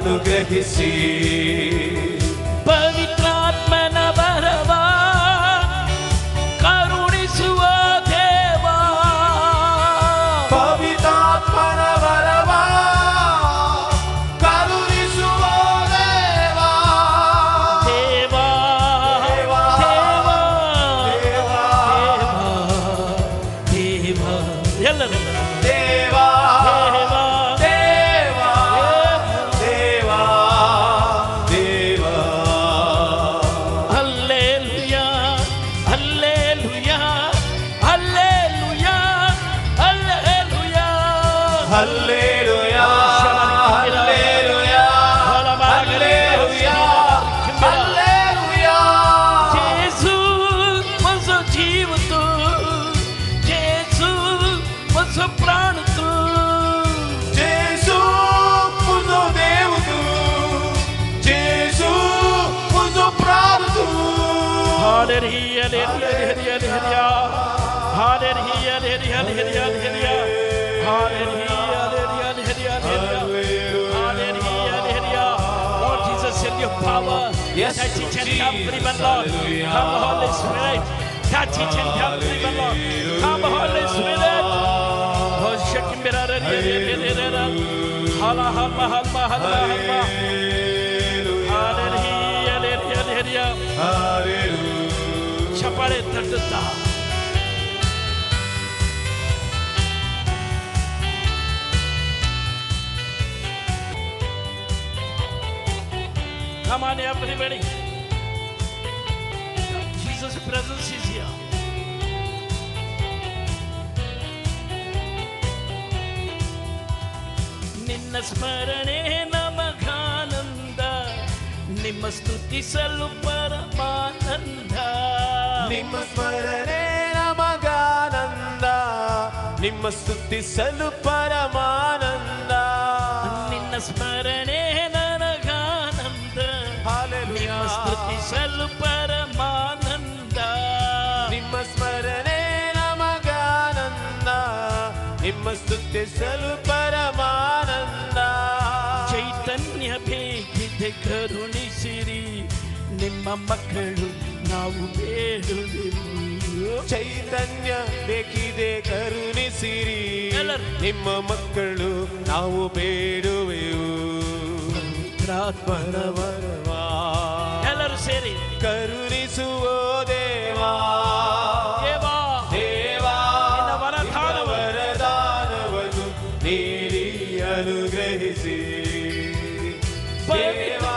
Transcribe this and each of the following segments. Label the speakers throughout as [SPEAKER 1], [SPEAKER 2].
[SPEAKER 1] ಅನುಗ್ರಹಿಸಿ
[SPEAKER 2] ಪವಿತ್ರಾತ್ಮನ ಬರವ ಕರುಣಿಸುವ ದೇವ
[SPEAKER 1] ಪವಿತ್ರಾತ್ಮನ ವರವ ಕರುಣಿಸುವ ದೇವ
[SPEAKER 2] ದೇವ
[SPEAKER 1] ದೇವ
[SPEAKER 2] ದೇವ ದೇವ ಎಲ್ಲರೂ
[SPEAKER 1] ದೇವ
[SPEAKER 2] ದೇವ
[SPEAKER 1] ದೇವ ದೇವ
[SPEAKER 2] hallelujah hallelujah hallelujah hallelujah
[SPEAKER 1] hallelujah hallelujah hallelujah hallelujah
[SPEAKER 2] ಯೇಸು ಮಸ ಜೀವತು ಯೇಸು ಮಸ ಪ್ರಾಣತು
[SPEAKER 1] ಜೇಸು ಮುಜೋ ದೇವತು ಜೇಸು ಮುಜೋ ಪ್ರಾಣತು
[SPEAKER 2] hallelujah hallelujah hallelujah hallelujah hallelujah Lord Jesus, send your power.
[SPEAKER 1] Yes,
[SPEAKER 2] Touch each and every man, Lord.
[SPEAKER 1] hallelujah.
[SPEAKER 2] Come, Holy Spirit. Touch each and every man, Lord. Come, Holy Spirit. Oh, Shekimira, Hala, Halma, Halma, Halma, Halma. Hallelujah. ಚಪ್ಪಾಳೆ ತಟ್ಟುತ್ತಾ Come on, everybody. Jesus' presence is here. ನಿನ್ನ ಸ್ಮರಣೆ ನಮಗಾನಂದ ನಿಮ್ಮ ಸ್ತುತಿಸಲು ಪರಮಾನಂದ
[SPEAKER 1] ನಿಮ್ಮ ಸ್ಮರಣೆ ನಮಗಾನಂದ ನಿಮ್ಮ ಸ್ತುತಿಸಲು ಪರಮಾನಂದ
[SPEAKER 2] ನಿನ್ನ ಸ್ಮರಣೆ ನನಗಾನಂದ
[SPEAKER 1] Hallelujah.
[SPEAKER 2] ನಿಮ್ಮ ಸ್ತುತಿಸಲು ಪರಮಾನಂದ
[SPEAKER 1] ನಿಮ್ಮ ಸ್ಮರಣೆ ನಮಗಾನಂದ ನಿಮ್ಮ ಸ್ತುತಿಸಲು ಪರಮಾನಂದ
[SPEAKER 2] ಚೈತನ್ಯ ಬೇಕಿದೆ ಕರುಣಿಸಿರಿ ನಿಮ್ಮ ಮಕ್ಕಳು ನಾವು ಬೇಡುವೆವು
[SPEAKER 1] ಚೈತನ್ಯ ಬೇಕಿದೆ ಕರುಣಿಸಿರಿ
[SPEAKER 2] ಎಲ್ಲರೂ.
[SPEAKER 1] ನಿಮ್ಮ ಮಕ್ಕಳು ನಾವು ಬೇಡುವೆವು
[SPEAKER 2] ಪವಿತ್ರಾತ್ಮನ
[SPEAKER 1] ವರವಾ
[SPEAKER 2] ಎಲ್ಲರೂ ಸೇರಿ
[SPEAKER 1] ಕರುಣಿಸುವ ದೇವಾ
[SPEAKER 2] ದೇವಾ
[SPEAKER 1] ದೇವಾ
[SPEAKER 2] ನಿನ್ನ ವರದಾನವನ್ನು
[SPEAKER 1] ವರದಾನವನ್ನು ನೀಡಿ ಅನುಗ್ರಹಿಸಿ ದೇವಾ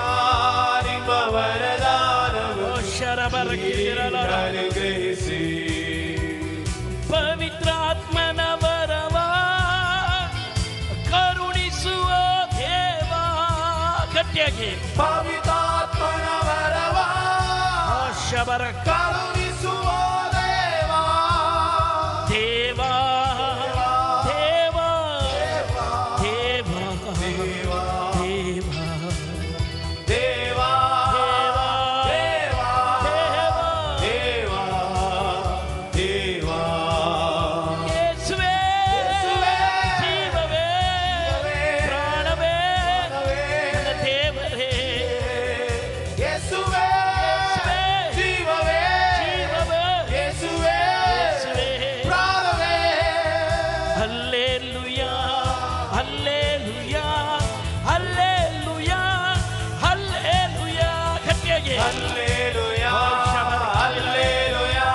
[SPEAKER 1] ನಿಮ್ಮ ವರದಾನವನ್ನು
[SPEAKER 2] ಶರಬರಗಿರಲ
[SPEAKER 1] ಅನುಗ್ರಹಿಸಿ
[SPEAKER 2] ಪವಿತ್ರಾತ್ಮನ ವರವ ಕರುಣಿಸುವ ದೇವ ಗಟ್ಟಿಯಾಗಿ
[SPEAKER 1] ಪವಿತ್ರಾತ್ಮನ ವರವ
[SPEAKER 2] ಶಬರ
[SPEAKER 1] ಕರುಣಿಸುವ ದೇವಾ
[SPEAKER 2] ದೇವ ದೇವ ದೇವ
[SPEAKER 1] ದೇವಾ
[SPEAKER 2] ದೇವ
[SPEAKER 1] ದೇವಾ ದೇವಾ ದೇವಾ ದೇವಾ
[SPEAKER 2] ಯೇಸುವೇ
[SPEAKER 1] ಯೇಸುವೇ,
[SPEAKER 2] ಜೀವವೇ ಪ್ರಾಣವೇ ನನ್ನ ದೇವರೇ
[SPEAKER 1] ಯೇಸುವೇ ಜೀವವೇ
[SPEAKER 2] ಜೀವವೇ
[SPEAKER 1] ಯೇಸುವೇ
[SPEAKER 2] ಯೇಸುವೇ
[SPEAKER 1] ಪ್ರಾಣವೇ
[SPEAKER 2] ಹಲ್ಲೆಲೂಯಾ ಹಲ್ಲೆಲೂಯಾ ಹಲ್ಲೆಲೂಯಾ ಹಲ್ಲೆಲೂಯಾ ಗಟ್ಟಿಯಾಗಿ
[SPEAKER 1] ಹಲ್ಲೆಲೂಯಾ ಹಲ್ಲೆಲೂಯಾ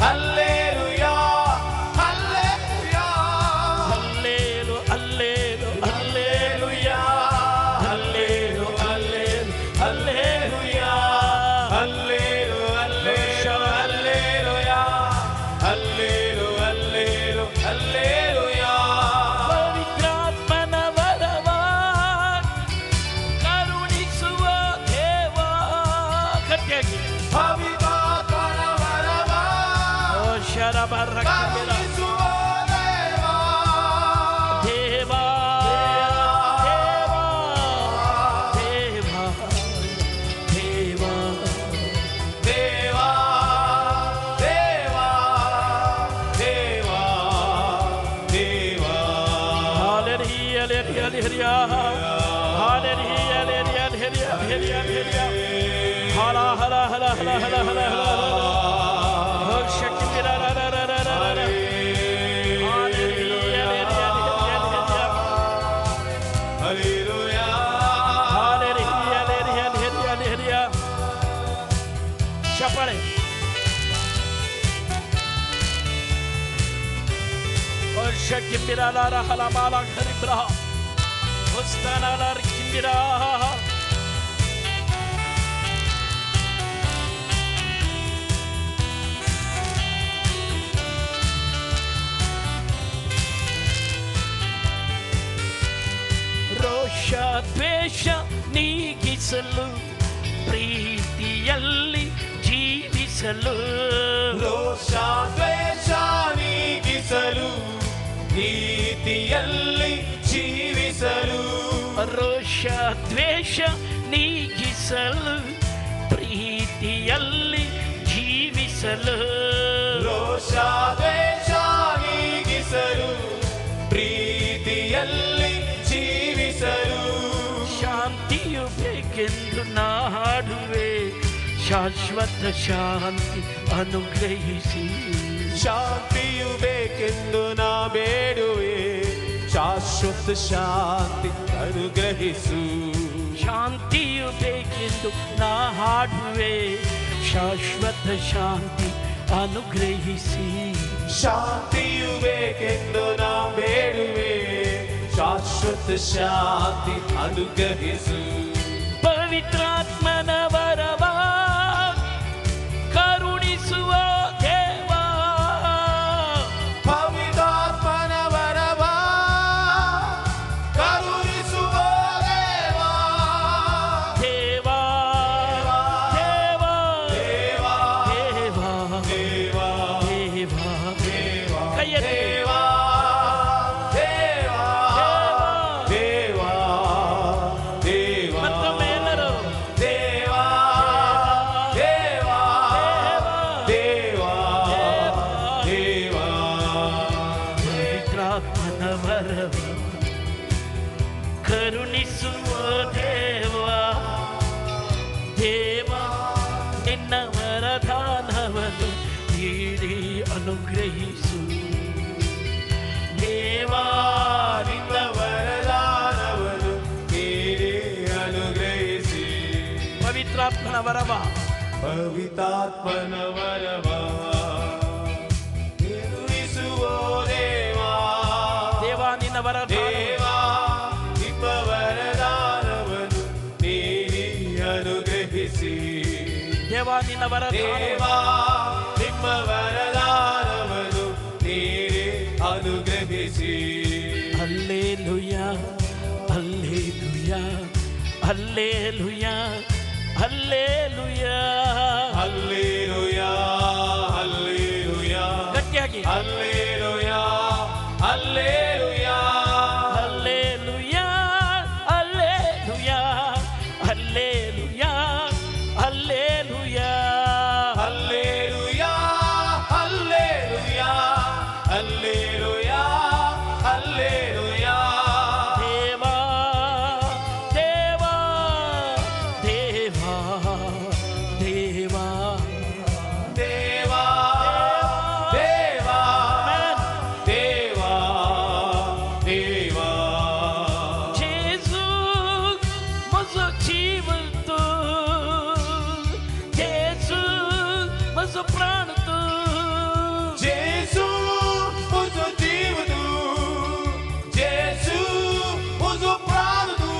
[SPEAKER 1] ಹಲ್ಲೆಲೂಯಾ ಹಲ್ಲೆಲೂಯಾ
[SPEAKER 2] ಹಲ್ಲೇಲು ಹಲ್ಲೇಲು
[SPEAKER 1] ಹಲ್ಲೆಲೂಯಾ ಹಲ್ಲೆಲೂ ಹಲ್ಲೆಲೂ ಹಲ್ಲೆಲೂಯಾ ಹಲ್ಲೆಲೂ ಹಲ್ಲೆಲೂ ಹಲ್ಲೆಲೂಯಾ ಹಲ್ಲೆಲೂ ಹಲ್ಲೆಲೂ ಹಲ್ಲೆಲೂಯಾ
[SPEAKER 2] ಪವಿತ್ರಾತ್ಮನ ವರವ ಕರುಣಿಸುವ ದೇವ ಗಟ್ಟಿಯಾಗಿ
[SPEAKER 1] ಪವಿತ್ರಾತ್ಮನ ವರವ
[SPEAKER 2] ಶರಬರ
[SPEAKER 1] ಕರುಣಿಸುವ ದೇವಾ
[SPEAKER 2] ದೇವ ದೇವ ದೇವ ದೇವ
[SPEAKER 1] ದೇವಾ ದೇವಾ ದೇವಾ ದೇವಾ
[SPEAKER 2] Hallelujah, hallelujah, hallelujah. Chapare. Shakibira la halamala karibra. Ustana la kibira. Rosha dvesha ನೀಗಿಸಲು ಪ್ರೀತಿಯಲ್ಲಿ ಜೀವಿಸಲು
[SPEAKER 1] ರೋಷ ದ್ವೇಷ ನೀಗಿಸಲು ಪ್ರೀತಿಯಲ್ಲಿ ಜೀವಿಸಲು
[SPEAKER 2] ರೋಷ ದ್ವೇಷ ನೀಗಿಸಲು ಪ್ರೀತಿಯಲ್ಲಿ ಜೀವಿಸಲು
[SPEAKER 1] ರೋಷ ದ್ವೇಷ ನೀಗಿಸಲು ಪ್ರೀತಿಯಲ್ಲಿ ಜೀವಿಸಲು
[SPEAKER 2] ಶಾಂತಿಯು ಬೇಕೆಂದು ನಾ ಹಾಡುವೆ ಶಾಶ್ವತ ಶಾಂತಿ ಅನುಗ್ರಹಿಸಿ
[SPEAKER 1] ಶಾಂತಿಯು ಬೇಕೆಂದು ನಾ ಬೇಡುವೆ ಶಾಶ್ವತ ಶಾಂತಿ ಅನುಗ್ರಹಿಸು
[SPEAKER 2] ಶಾಂತಿಯು ಬೇಕೆಂದು ನಾ ಹಾಡುವೆ ಶಾಶ್ವತ ಶಾಂತಿ ಅನುಗ್ರಹಿಸಿ
[SPEAKER 1] ಶಾಂತಿಯು ಬೇಕೆಂದು ನಾ ಬೇಡುವೆ ಶಾಶ್ವತ ಶಾಂತಿ ಅನುಗ್ರಹಿಸು
[SPEAKER 2] ಪವಿತ್ರಾತ್ಮನ ವರವ ಕರುಣಿಸುವ ದೇವ
[SPEAKER 1] ಪವಿತ್ರಾತ್ಮನ ವರವ ಕರುಣಿಸುವ ದೇವ
[SPEAKER 2] ದೇವ ದೇವ
[SPEAKER 1] ದೇವ
[SPEAKER 2] ದೇವ
[SPEAKER 1] ದೇವ
[SPEAKER 2] ದೇವ
[SPEAKER 1] ದೇವ
[SPEAKER 2] ಕೈಯಲ್ಲಿ
[SPEAKER 1] ದೇವ ದೇವ ದೇವ
[SPEAKER 2] ಮತ್ತೊಮ್ಮೆ ಎಲ್ಲರೂ
[SPEAKER 1] ದೇವ ದೇವ ದೇವ ದೇವ
[SPEAKER 2] ಪವಿತ್ರಾತ್ಮನ ವರವ ಕರುಣಿಸುವ ದೇವ ದೇವ ನಿನ್ನ ವರದಾನವನ್ನು ನೀಡಿ ಅನುಗ್ರಹಿಸು ದೇವ
[SPEAKER 1] ನಿನ್ನ ವರದಾನವನ್ನು ನೀಡಿ ಅನುಗ್ರಹಿಸಿ
[SPEAKER 2] ಪವಿತ್ರಾತ್ಮನ ವರವ
[SPEAKER 1] ಪವಿತ್ರಾತ್ಮನ ವರವ ಕರುಣಿಸುವ ದೇವ
[SPEAKER 2] ದೇವ ನಿನ್ನ ವರದಾನ
[SPEAKER 1] ದೇವ ನಿಮ್ಮ ವರದಾನವನ್ನು ನೀಡಿ ಅನುಗ್ರಹಿಸಿ
[SPEAKER 2] ದೇವ ನಿನ್ನ ವರದಾನ
[SPEAKER 1] ದೇವ ನಿಮ್ಮ ವರದಾನವನ್ನು ನೀಡಿ ಅನುಗ್ರಹಿಸಿ
[SPEAKER 2] hallelujah hallelujah hallelujah hallelujah
[SPEAKER 1] hallelujah hallelujah
[SPEAKER 2] ಗಟ್ಟಿಯಾಗಿ
[SPEAKER 1] hallelujah hallelujah
[SPEAKER 2] hallelujah hallelujah hallelujah hallelujah
[SPEAKER 1] hallelujah hallelujah hallelujah hallelujah
[SPEAKER 2] ದೇವ ದೇವ ದೇವ ದೇವ
[SPEAKER 1] ದೇವ ದೇವ ದೇವ ದೇವ
[SPEAKER 2] Jesus was a जीवंत Jesus was a प्राणत
[SPEAKER 1] ಜೇಸು ಮುಜ ಜೀವದು ಜೇಸು ಮುಜ ಪ್ರಾಣದು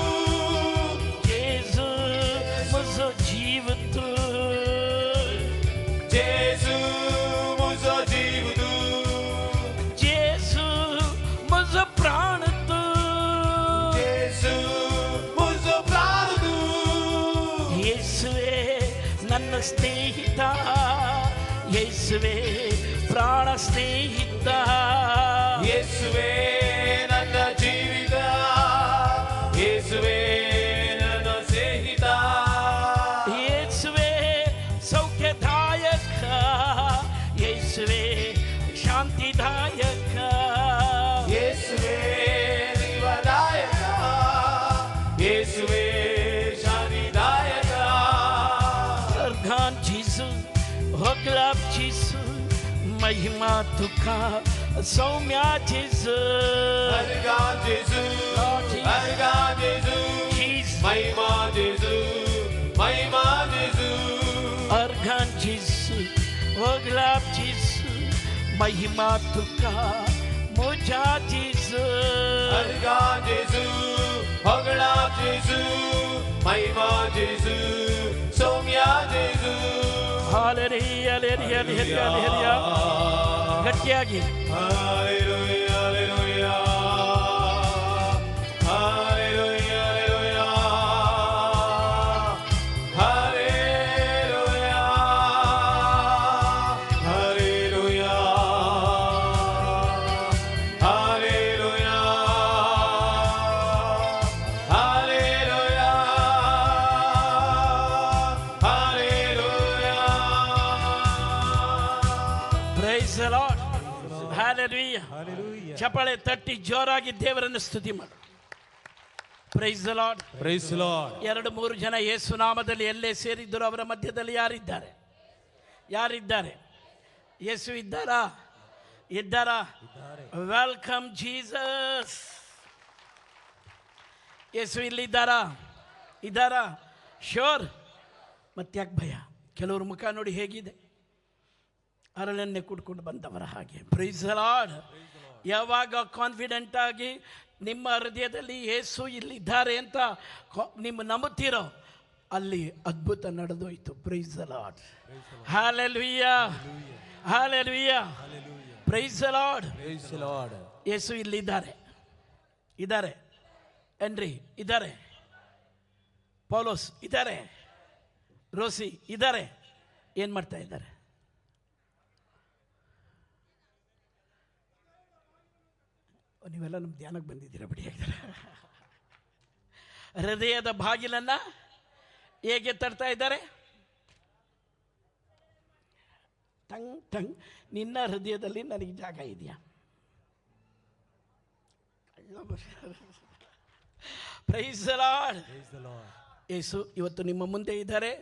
[SPEAKER 2] Jesus was a जीवंत
[SPEAKER 1] ಜೇಸು ಮುಜ ಜೀವದು
[SPEAKER 2] Jesus was a प्राणत
[SPEAKER 1] ಜೇಸು ಮುಜ ಪ್ರಾಣದು
[SPEAKER 2] ಯೇಸುವೇ ನನ್ನ ಸ್ನೇಹಿತ ಯೇಸುವೇ ಪ್ರಾಣ ಸ್ನೇಹಿತ
[SPEAKER 1] ಯೇಸುವೇ ನನ್ನ ಜೀವಿತ ಯೇಸುವೇ ನನ್ನ ಸ್ನೇಹಿತ
[SPEAKER 2] ಯೇಸುವೇ ಸೌಖ್ಯದಾಯಕ ಯೇಸುವೇ ಶಾಂತಿದಾಯಕ
[SPEAKER 1] ಯೇಸುವೇ ಜೀವದಾಯಕ ಯೇಸುವೇ ಶಾಂತಿದಾಯಕ
[SPEAKER 2] ಜೀಸು ಹೊಗಳಾಪ್ ಜೀಸು ಮಹಿಮಾ ತುಕ ಸೌಮ್ಯ ಜೀಸು
[SPEAKER 1] Argan Jesus, Argan Jesus, Mahima Jesus, Mahima Jesus,
[SPEAKER 2] Argan ಜೀಸು ಹೊಗಳಾಪ್ ಜೀಸು Mahima ತುಕ ಮುಜಾ ಜೀಸು
[SPEAKER 1] Argan Jesus, Hoglap Jesus, Mahima Jesus, Soumya Jesus.
[SPEAKER 2] Hallelujah, hallelujah, hallelujah, hallelujah. ಗಟ್ಟಿಯಾಗಿ
[SPEAKER 1] Hallelujah, hallelujah, hallelujah, hallelujah, hallelujah, hallelujah, hallelujah, hallelujah, hallelujah.
[SPEAKER 2] Praise the Lord. Hallelujah. ಚಪ್ಪಾಳೆ ತಟ್ಟಿ ಜೋರಾಗಿ ದೇವರನ್ನು ಸ್ತುತಿ ಮಾಡು. Praise the Lord.
[SPEAKER 1] Praise the Lord.
[SPEAKER 2] 2-3 ಜನ ಯೇಸು ನಾಮದಲ್ಲಿ ಎಲ್ಲೇ ಸೇರಿದ್ದರು ಅವರ ಮಧ್ಯದಲ್ಲಿ ಯಾರಿದ್ದಾರೆ? ಯೇಸು ಇದ್ದಾರಾ? Welcome Jesus. ಯೇಸು ಇದ್ದಾರಾ? ಶೋರ್. ಮತ್ತ್ಯಾಕೆ ಭಯ? ಕೆಲವ್ರ ಮುಖ ನೋಡಿ ಹೇಗಿದೆ, ಅರಳನ್ನೇ ಕುಡ್ಕೊಂಡು ಬಂದವರ ಹಾಗೆ. Price the lord. ಯಾವಾಗ ಕಾನ್ಫಿಡೆಂಟ್ ಆಗಿ ನಿಮ್ಮ ಹೃದಯದಲ್ಲಿ ಯೇಸು ಇಲ್ಲಿದ್ದಾರೆ ಅಂತ ನಿಮ್ಮ ನಂಬುತ್ತೀರೋ ಅಲ್ಲಿ ಅದ್ಭುತ ನಡೆದೋಯ್ತು. Praise the Lord. Hallelujah, hallelujah, praise the Lord. ಯೇಸು ಇಲ್ಲಿದ್ದಾರೆ ಏನ್ರಿ? ಇದ್ದಾರೆ. ಪೌಲೋಸ್ ಇದ್ದಾರೆ, ರೋಸಿ ಇದ್ದಾರೆ. ಏನು ಮಾಡ್ತಾ ಇದ್ದಾರೆ? ನೀವೆಲ್ಲ ನಮ್ಮ ಧ್ಯಾನಕ್ಕೆ ಬಂದಿದ್ದೀರಾ ಬಿಡಿ. ಹೃದಯದ ಬಾಗಿಲನ್ನು ಹೇಗೆ ತಡ್ತಾ ಇದ್ದಾರೆ? ಟಂಗ್. ನಿನ್ನ ಹೃದಯದಲ್ಲಿ ನನಗೆ ಜಾಗ ಇದೆಯಾ? Price the Lord. ಯೇಸು ಇವತ್ತು ನಿಮ್ಮ ಮುಂದೆ ಇದ್ದಾರೆ,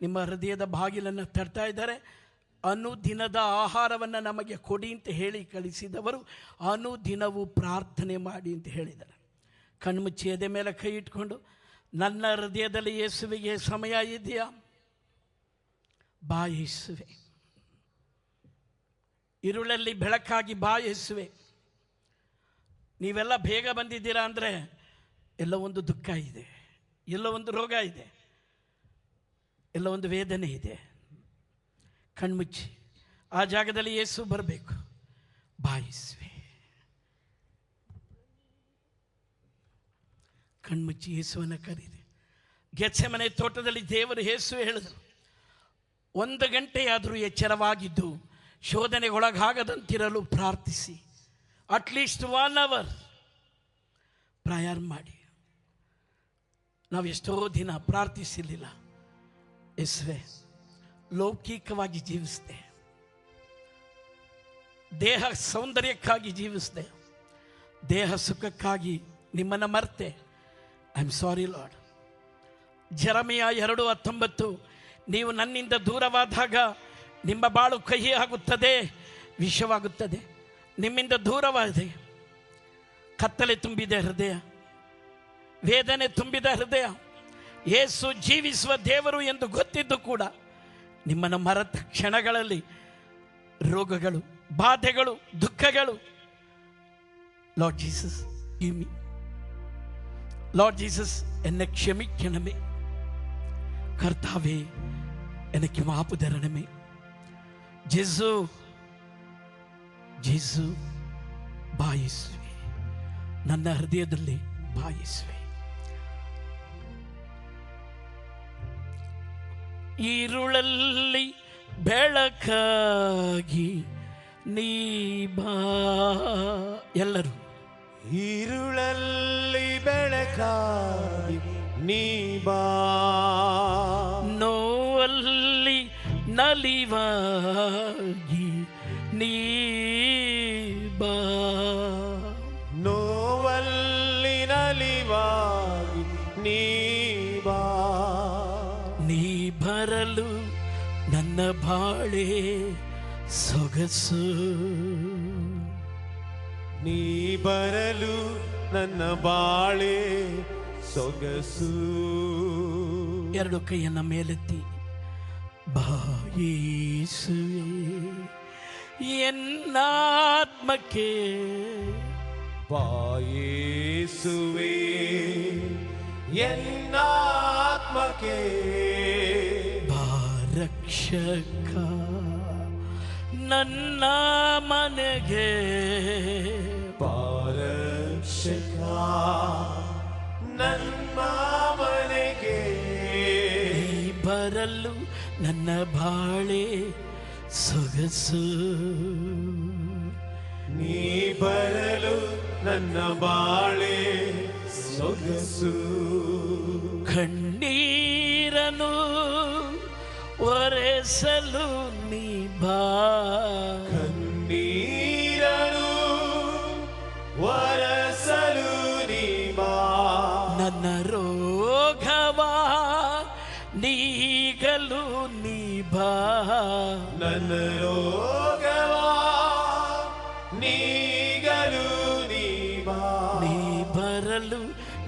[SPEAKER 2] ನಿಮ್ಮ ಹೃದಯದ ಬಾಗಿಲನ್ನು ತಡ್ತಾ ಇದ್ದಾರೆ. ಅನುದಿನದ ಆಹಾರವನ್ನು ನಮಗೆ ಕೊಡಿ ಅಂತ ಹೇಳಿ ಕಳಿಸಿದವರು ಅನುದಿನವೂ ಪ್ರಾರ್ಥನೆ ಮಾಡಿ ಅಂತ ಹೇಳಿದ್ದಾರೆ. ಕಣ್ಮುಚ್ಚಿ ಎದೆ ಮೇಲೆ ಕೈ ಇಟ್ಕೊಂಡು, ನನ್ನ ಹೃದಯದಲ್ಲಿ ಯೇಸುವಿಗೆ ಸಮಯ ಇದೆಯಾ? ಬಾ ಯೇಸುವೆ, ಇರುಳಲ್ಲಿ ಬೆಳಕಾಗಿ ಬಾ ಯೇಸುವೆ. ನೀವೆಲ್ಲ ಬೇಗ ಬಂದಿದ್ದೀರಾ ಅಂದರೆ ಎಲ್ಲೋ ಒಂದು ದುಃಖ ಇದೆ, ಎಲ್ಲೋ ಒಂದು ರೋಗ ಇದೆ, ಎಲ್ಲೋ ಒಂದು ವೇದನೆ ಇದೆ. ಕಣ್ಮುಚ್ಚಿ ಆ ಜಾಗದಲ್ಲಿ ಯೇಸು ಬರಬೇಕು. ಬಾಯಿಸುವೆ, ಕಣ್ಮುಚ್ಚಿ ಯೇಸುವನ್ನು ಕರೀರಿ. ಗೆತ್ಸೆಮನೆ ತೋಟದಲ್ಲಿ ದೇವರು ಯೇಸು ಹೇಳಿದರು, 1 ಗಂಟೆಯಾದರೂ ಎಚ್ಚರವಾಗಿದ್ದು ಶೋಧನೆಗೊಳಗಾಗದಂತಿರಲು ಪ್ರಾರ್ಥಿಸಿ. ಅಟ್ಲೀಸ್ಟ್ 1 hour ಪ್ರೇಯರ್ ಮಾಡಿ. ನಾವು ಎಷ್ಟೋ ದಿನ ಪ್ರಾರ್ಥಿಸಲಿಲ್ಲ. ಯೇಸುವೆ, ಲೌಕಿಕವಾಗಿ ಜೀವಿಸಿದೆ, ದೇಹ ಸೌಂದರ್ಯಕ್ಕಾಗಿ ಜೀವಿಸಿದೆ, ದೇಹ ಸುಖಕ್ಕಾಗಿ ನಿಮ್ಮನ್ನು ಮರೆತೆ. I am sorry Lord. ಜೆರೆಮೀಯ 2:19, ನೀವು ನನ್ನಿಂದ ದೂರವಾದಾಗ ನಿಮ್ಮ ಬಾಳು ಕಹಿ ಆಗುತ್ತದೆ, ವಿಷವಾಗುತ್ತದೆ. ನಿಮ್ಮಿಂದ ದೂರವಾಗಿದೆ, ಕತ್ತಲೆ ತುಂಬಿದೆ ಹೃದಯ, ವೇದನೆ ತುಂಬಿದ ಹೃದಯ. ಯೇಸು ಜೀವಿಸುವ ದೇವರು ಎಂದು ಗೊತ್ತಿದ್ದು ಕೂಡ ನಿಮ್ಮನ್ನು ಮರೆತ ಕ್ಷಣಗಳಲ್ಲಿ ರೋಗಗಳು, ಬಾಧೆಗಳು, ದುಃಖಗಳು. ಲಾರ್ಡ್ ಜೀಸಸ್, லார்ட் ஜீசஸ், என்னை ക്ഷമിക്കണമേ. കർത്താവേ, എനിക്ക് മാപ്പ് തരണമേ. ജേസു ಬಾಯಿಸುವೆ, ನನ್ನ ಹೃದಯದಲ್ಲಿ ಬಾಯಿಸುವೆ. ഇരുളಲ್ಲಿ ಬೆಳಕಾಗಿ ನೀ ಬಾ. ಎಲ್ಲರೂ
[SPEAKER 1] ഇരുളಲ್ಲಿ ಬೆಳಕಾಗಿ ನೀ ಬಾ.
[SPEAKER 2] ನೋವಲ್ಲಿ ನಲಿವಾಗಿ ನೀ ಬಾ.
[SPEAKER 1] ನೋವಲ್ಲಿ ನಲಿವಾಗಿ ನೀ ಬಾ.
[SPEAKER 2] ನೀ ಬರಲು ನನ್ನ ಬಾಳೆ ಸೊಗಸು.
[SPEAKER 1] ನೀ ಬರಲು ನನ್ನ ಬಾಳೆ ಸೊಗಸು.
[SPEAKER 2] ಎರಡು ಕೈಯನ್ನ ಮೇಲೆತ್ತಿ, ಬಾ ಯೇಸುವೇ ಎನ್ನಾತ್ಮಕ್ಕೆ,
[SPEAKER 1] ಬಾ ಯೇಸುವೇ ಎನ್ನಾತ್ಮಕ್ಕೆ,
[SPEAKER 2] ಬಾ ರಕ್ಷಕ ನನ್ನ ಮನೆಗೆ,
[SPEAKER 1] ಬಾ ರಕ್ಷಕ ನನ್ನ ಮನೆಗೆ.
[SPEAKER 2] ನೀ ಬರಲು ನನ್ನ ಬಾಳೆ ಸೊಗಸು.
[SPEAKER 1] ನೀ ಬರಲು ನನ್ನ ಬಾಳೆ ಸೊಗಸು.
[SPEAKER 2] ಕಣ್ಣೀರನು ಒರೆಸಲು ನೀ ಬಾ,
[SPEAKER 1] ಕಣ್ಣೀರನು ಒರೆಸಲು ನೀ ಬಾ.
[SPEAKER 2] ನನ್ನ ರೋಗವ ನೀಗಲು ನೀ ಬಾ,
[SPEAKER 1] ನನ್ನ ರೋಗವ ನೀಗಲು ನೀ ಬಾ.
[SPEAKER 2] ನೀ ಬರಲು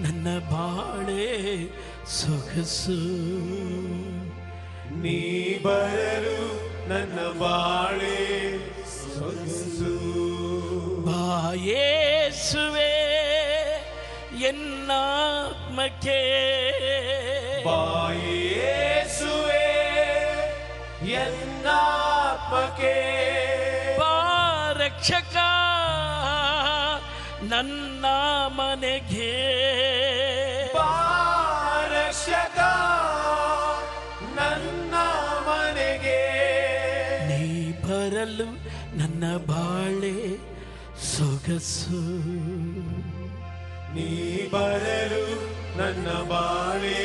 [SPEAKER 2] ನನ್ನ ಬಾಳೆ ಸೊಗಸು.
[SPEAKER 1] ನೀ ಬರಲು ನನ್ನ ಬಾಳೆ ಸೊಗಸು.
[SPEAKER 2] ಬಾ ಯೇಸುವೇ ಎನ್ನಾತ್ಮಕ್ಕೆ,
[SPEAKER 1] ಬಾ ಯೇಸುವೇ ಎನ್ನಾತ್ಮಕ್ಕೆ,
[SPEAKER 2] ಬಾ ರಕ್ಷಕ ನನ್ನ ಮನೆಗೆ,
[SPEAKER 1] ಬಾ ರಕ್ಷಕ ನನ್ನ ಮನೆಗೆ.
[SPEAKER 2] ನೀ ಬರಲು ನನ್ನ ಬಾಳೆ ಸೊಗಸು.
[SPEAKER 1] ನೀ ಬರಲು ನನ್ನ ಬಾಳೆ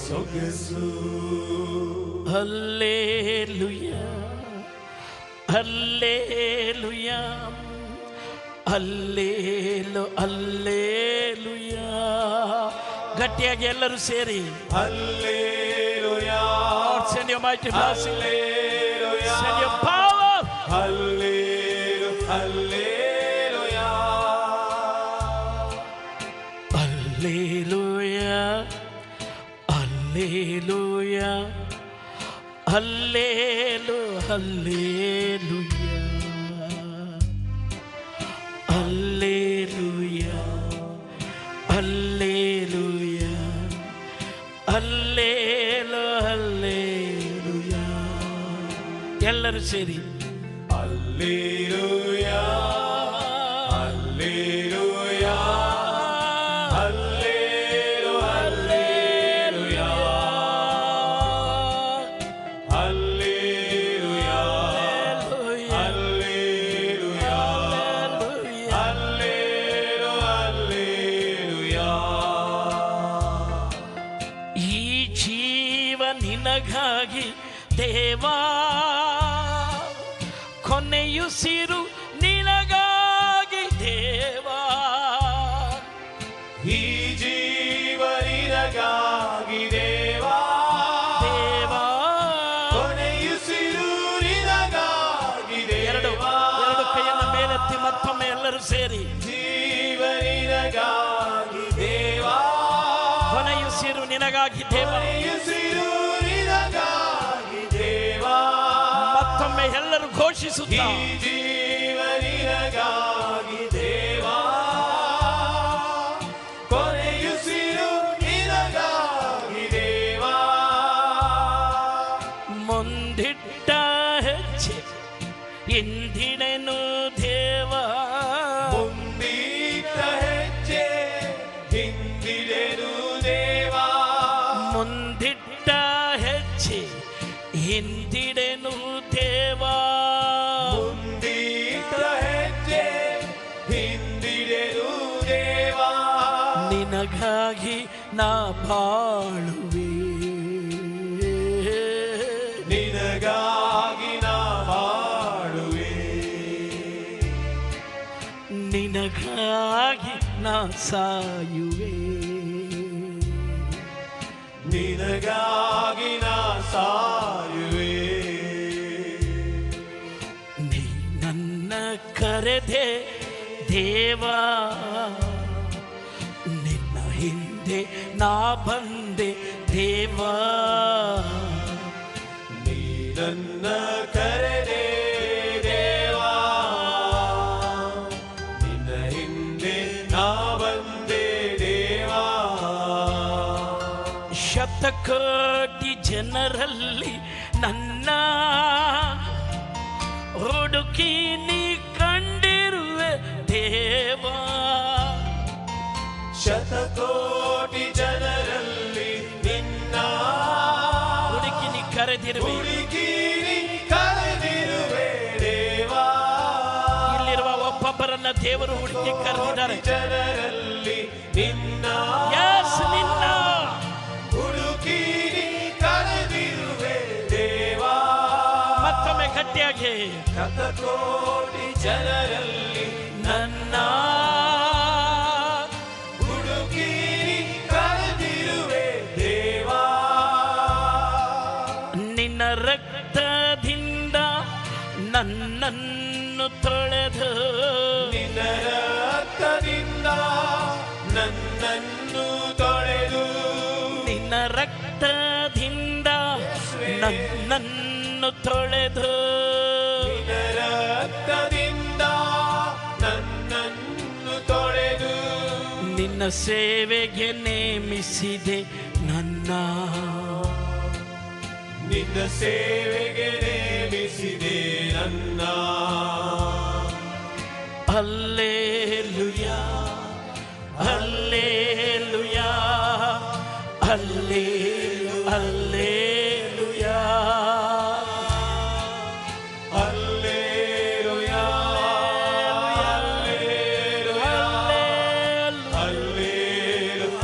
[SPEAKER 1] ಸೊಗಸು.
[SPEAKER 2] Hallelujah hallelujah hallelujah. ಗಟ್ಟಿಯಾಗಿ ಎಲ್ಲರೂ ಸೇರಿ
[SPEAKER 1] hallelujah.
[SPEAKER 2] Send your mighty blessing.
[SPEAKER 1] Hallelujah.
[SPEAKER 2] Send your power.
[SPEAKER 1] Hallelujah.
[SPEAKER 2] Hallelujah. Hallelujah. Hallelujah. Hallelujah. Hallelujah. Hallelujah. Hallelujah. ಎಲ್ಲರೂ ಸೇರಿ
[SPEAKER 1] hallelujah. Hallelujah. Hallelujah. Hallelujah. Hallelujah. Hallelujah.
[SPEAKER 2] ಈ ಜೀವ ನಿನಗಾಗಿ ದೇವಾ, ಕೊನೆಯುಸಿರು ನಿನಗಾಗಿ ದೇವಾ.
[SPEAKER 1] ಈ ಜೀವ ನಿನಗಾಗಿ ದೇವಾ,
[SPEAKER 2] ದೇವಾ.
[SPEAKER 1] ಕೊನೆಯುಸಿರು ನಿನಗಾಗಿ ದೇವಾ.
[SPEAKER 2] ಎರಡು ಕೈಯನ್ನ ಮೇಲೆತ್ತಿ ಮತ್ತೊಮ್ಮೆ ಎಲ್ಲರೂ ಸೇರಿ
[SPEAKER 1] ಜೀವ ನಿನಗಾಗಿ ದೇವಾ,
[SPEAKER 2] ಕೊನೆಯುಸಿರು ನಿನಗಾಗಿ ದೇವಾ.
[SPEAKER 1] ಕೊನೆಯುಸಿರು ನಿನಗಾಗಿ ದೇವಾ.
[SPEAKER 2] ಮತ್ತೊಮ್ಮೆ ಎಲ್ಲರೂ ಘೋಷಿಸುತ್ತಾ
[SPEAKER 1] ಈ ಜೀವ ನಿನಗಾಗಿ ದೇವಾ, ಕೊನೆಯುಸಿರು ನಿನಗಾಗಿ ದೇವಾ.
[SPEAKER 2] ಮುಂದಿಟ್ಟ ಹೆಜ್ಜೆ ಇಂದಿಡೆನು ದೇವಾ,
[SPEAKER 1] ಮುಂದಿಟ್ಟ ಹೆಜ್ಜೆ ಹಿಂದಿಡೆನು ದೇವಾ.
[SPEAKER 2] ಮುಂದಿಟ್ಟ ಹೆಜ್ಜೆ ಹಿಂದಿಡೆನು ದೇವಾ.
[SPEAKER 1] ಮುಂದಿಟ್ಟ ಹೆಜ್ಜೆ ಹಿಂದಿಡೆನು ದೇವಾ.
[SPEAKER 2] ನಿನಗಾಗಿ ನಾ ಬಾಳುವೆ,
[SPEAKER 1] ನಿನಗಾಗಿ ನಾ ಬಾಳುವೆ.
[SPEAKER 2] ನಿನಗಾಗಿ ನಾ ಸಾಯುವೆ,
[SPEAKER 1] ನಿನಗಾಗಿ ನಾ ಸಾಯುವೆ.
[SPEAKER 2] ದೇವಾ, ನಿನ್ನ ಹಿಂದೆ ನಾ ಬಂದೆ ದೇವಾ,
[SPEAKER 1] ನೀ ನನ್ನ ಕರೆದೆ ದೇವಾ, ನಿನ್ನ ಹಿಂದೆ ನಾ ಬಂದೆ ದೇವಾ.
[SPEAKER 2] ಶತಕೋಟಿ ಜನರಲ್ಲಿ ನನ್ನ ಹುಡುಕಿ ನೀ ಕಂಡಿರುವೆ ದೇವಾ,
[SPEAKER 1] ಶತಕೋಟಿ ಜನರಲ್ಲಿ ನಿನ್ನ
[SPEAKER 2] ಹುಡುಕಿ ನೀ ಕರೆದಿರುವೆ,
[SPEAKER 1] ಹುಡುಕಿ ನೀ ಕರೆದಿರುವೆ ದೇವಾ.
[SPEAKER 2] ಇಲ್ಲಿರುವ ಒಬ್ಬೊಬ್ಬರನ್ನ ದೇವರು ಹುಡುಕಿ ಕರೆದಿದ್ದಾರೆ.
[SPEAKER 1] ಜನರಲ್ಲಿ ನಿನ್ನ
[SPEAKER 2] ನಿನ್ನ
[SPEAKER 1] ಹುಡುಕಿ ನೀ ಕರೆದಿರುವೆ ದೇವಾ.
[SPEAKER 2] ಮತ್ತೊಮ್ಮೆ ಗಟ್ಟಿಯಾಗಿ,
[SPEAKER 1] ಶತಕೋಟಿ ಜನರಲ್ಲಿ
[SPEAKER 2] ನನ್ನ
[SPEAKER 1] ಹುಡುಕಿ ನೀ ಕರೆದಿರುವೆ ದೇವಾ.
[SPEAKER 2] ನಿನ್ನ ರಕ್ತದಿಂದ ನನ್ನನ್ನು ತೊಳೆದು,
[SPEAKER 1] ನಿನ್ನ ರಕ್ತದಿಂದ ನನ್ನನ್ನು ತೊಳೆದು,
[SPEAKER 2] ನಿನ್ನ ರಕ್ತದಿಂದ ನನ್ನನ್ನು ತೊಳೆದು,
[SPEAKER 1] ನಿನ್ನ ರಕ್ತದಿಂದ ನನ್ನನ್ನು ತೊಳೆದು,
[SPEAKER 2] ನಿನ್ನ ಸೇವೆಗೆ ನೇಮಿಸಿದೆ ನನ್ನ,
[SPEAKER 1] ನಿನ್ನ ಸೇವೆಗೆ ನೇಮಿಸಿದೆ ನನ್ನ.
[SPEAKER 2] Hallelujah, hallelujah, hallelujah,
[SPEAKER 1] hallelujah, hallelujah,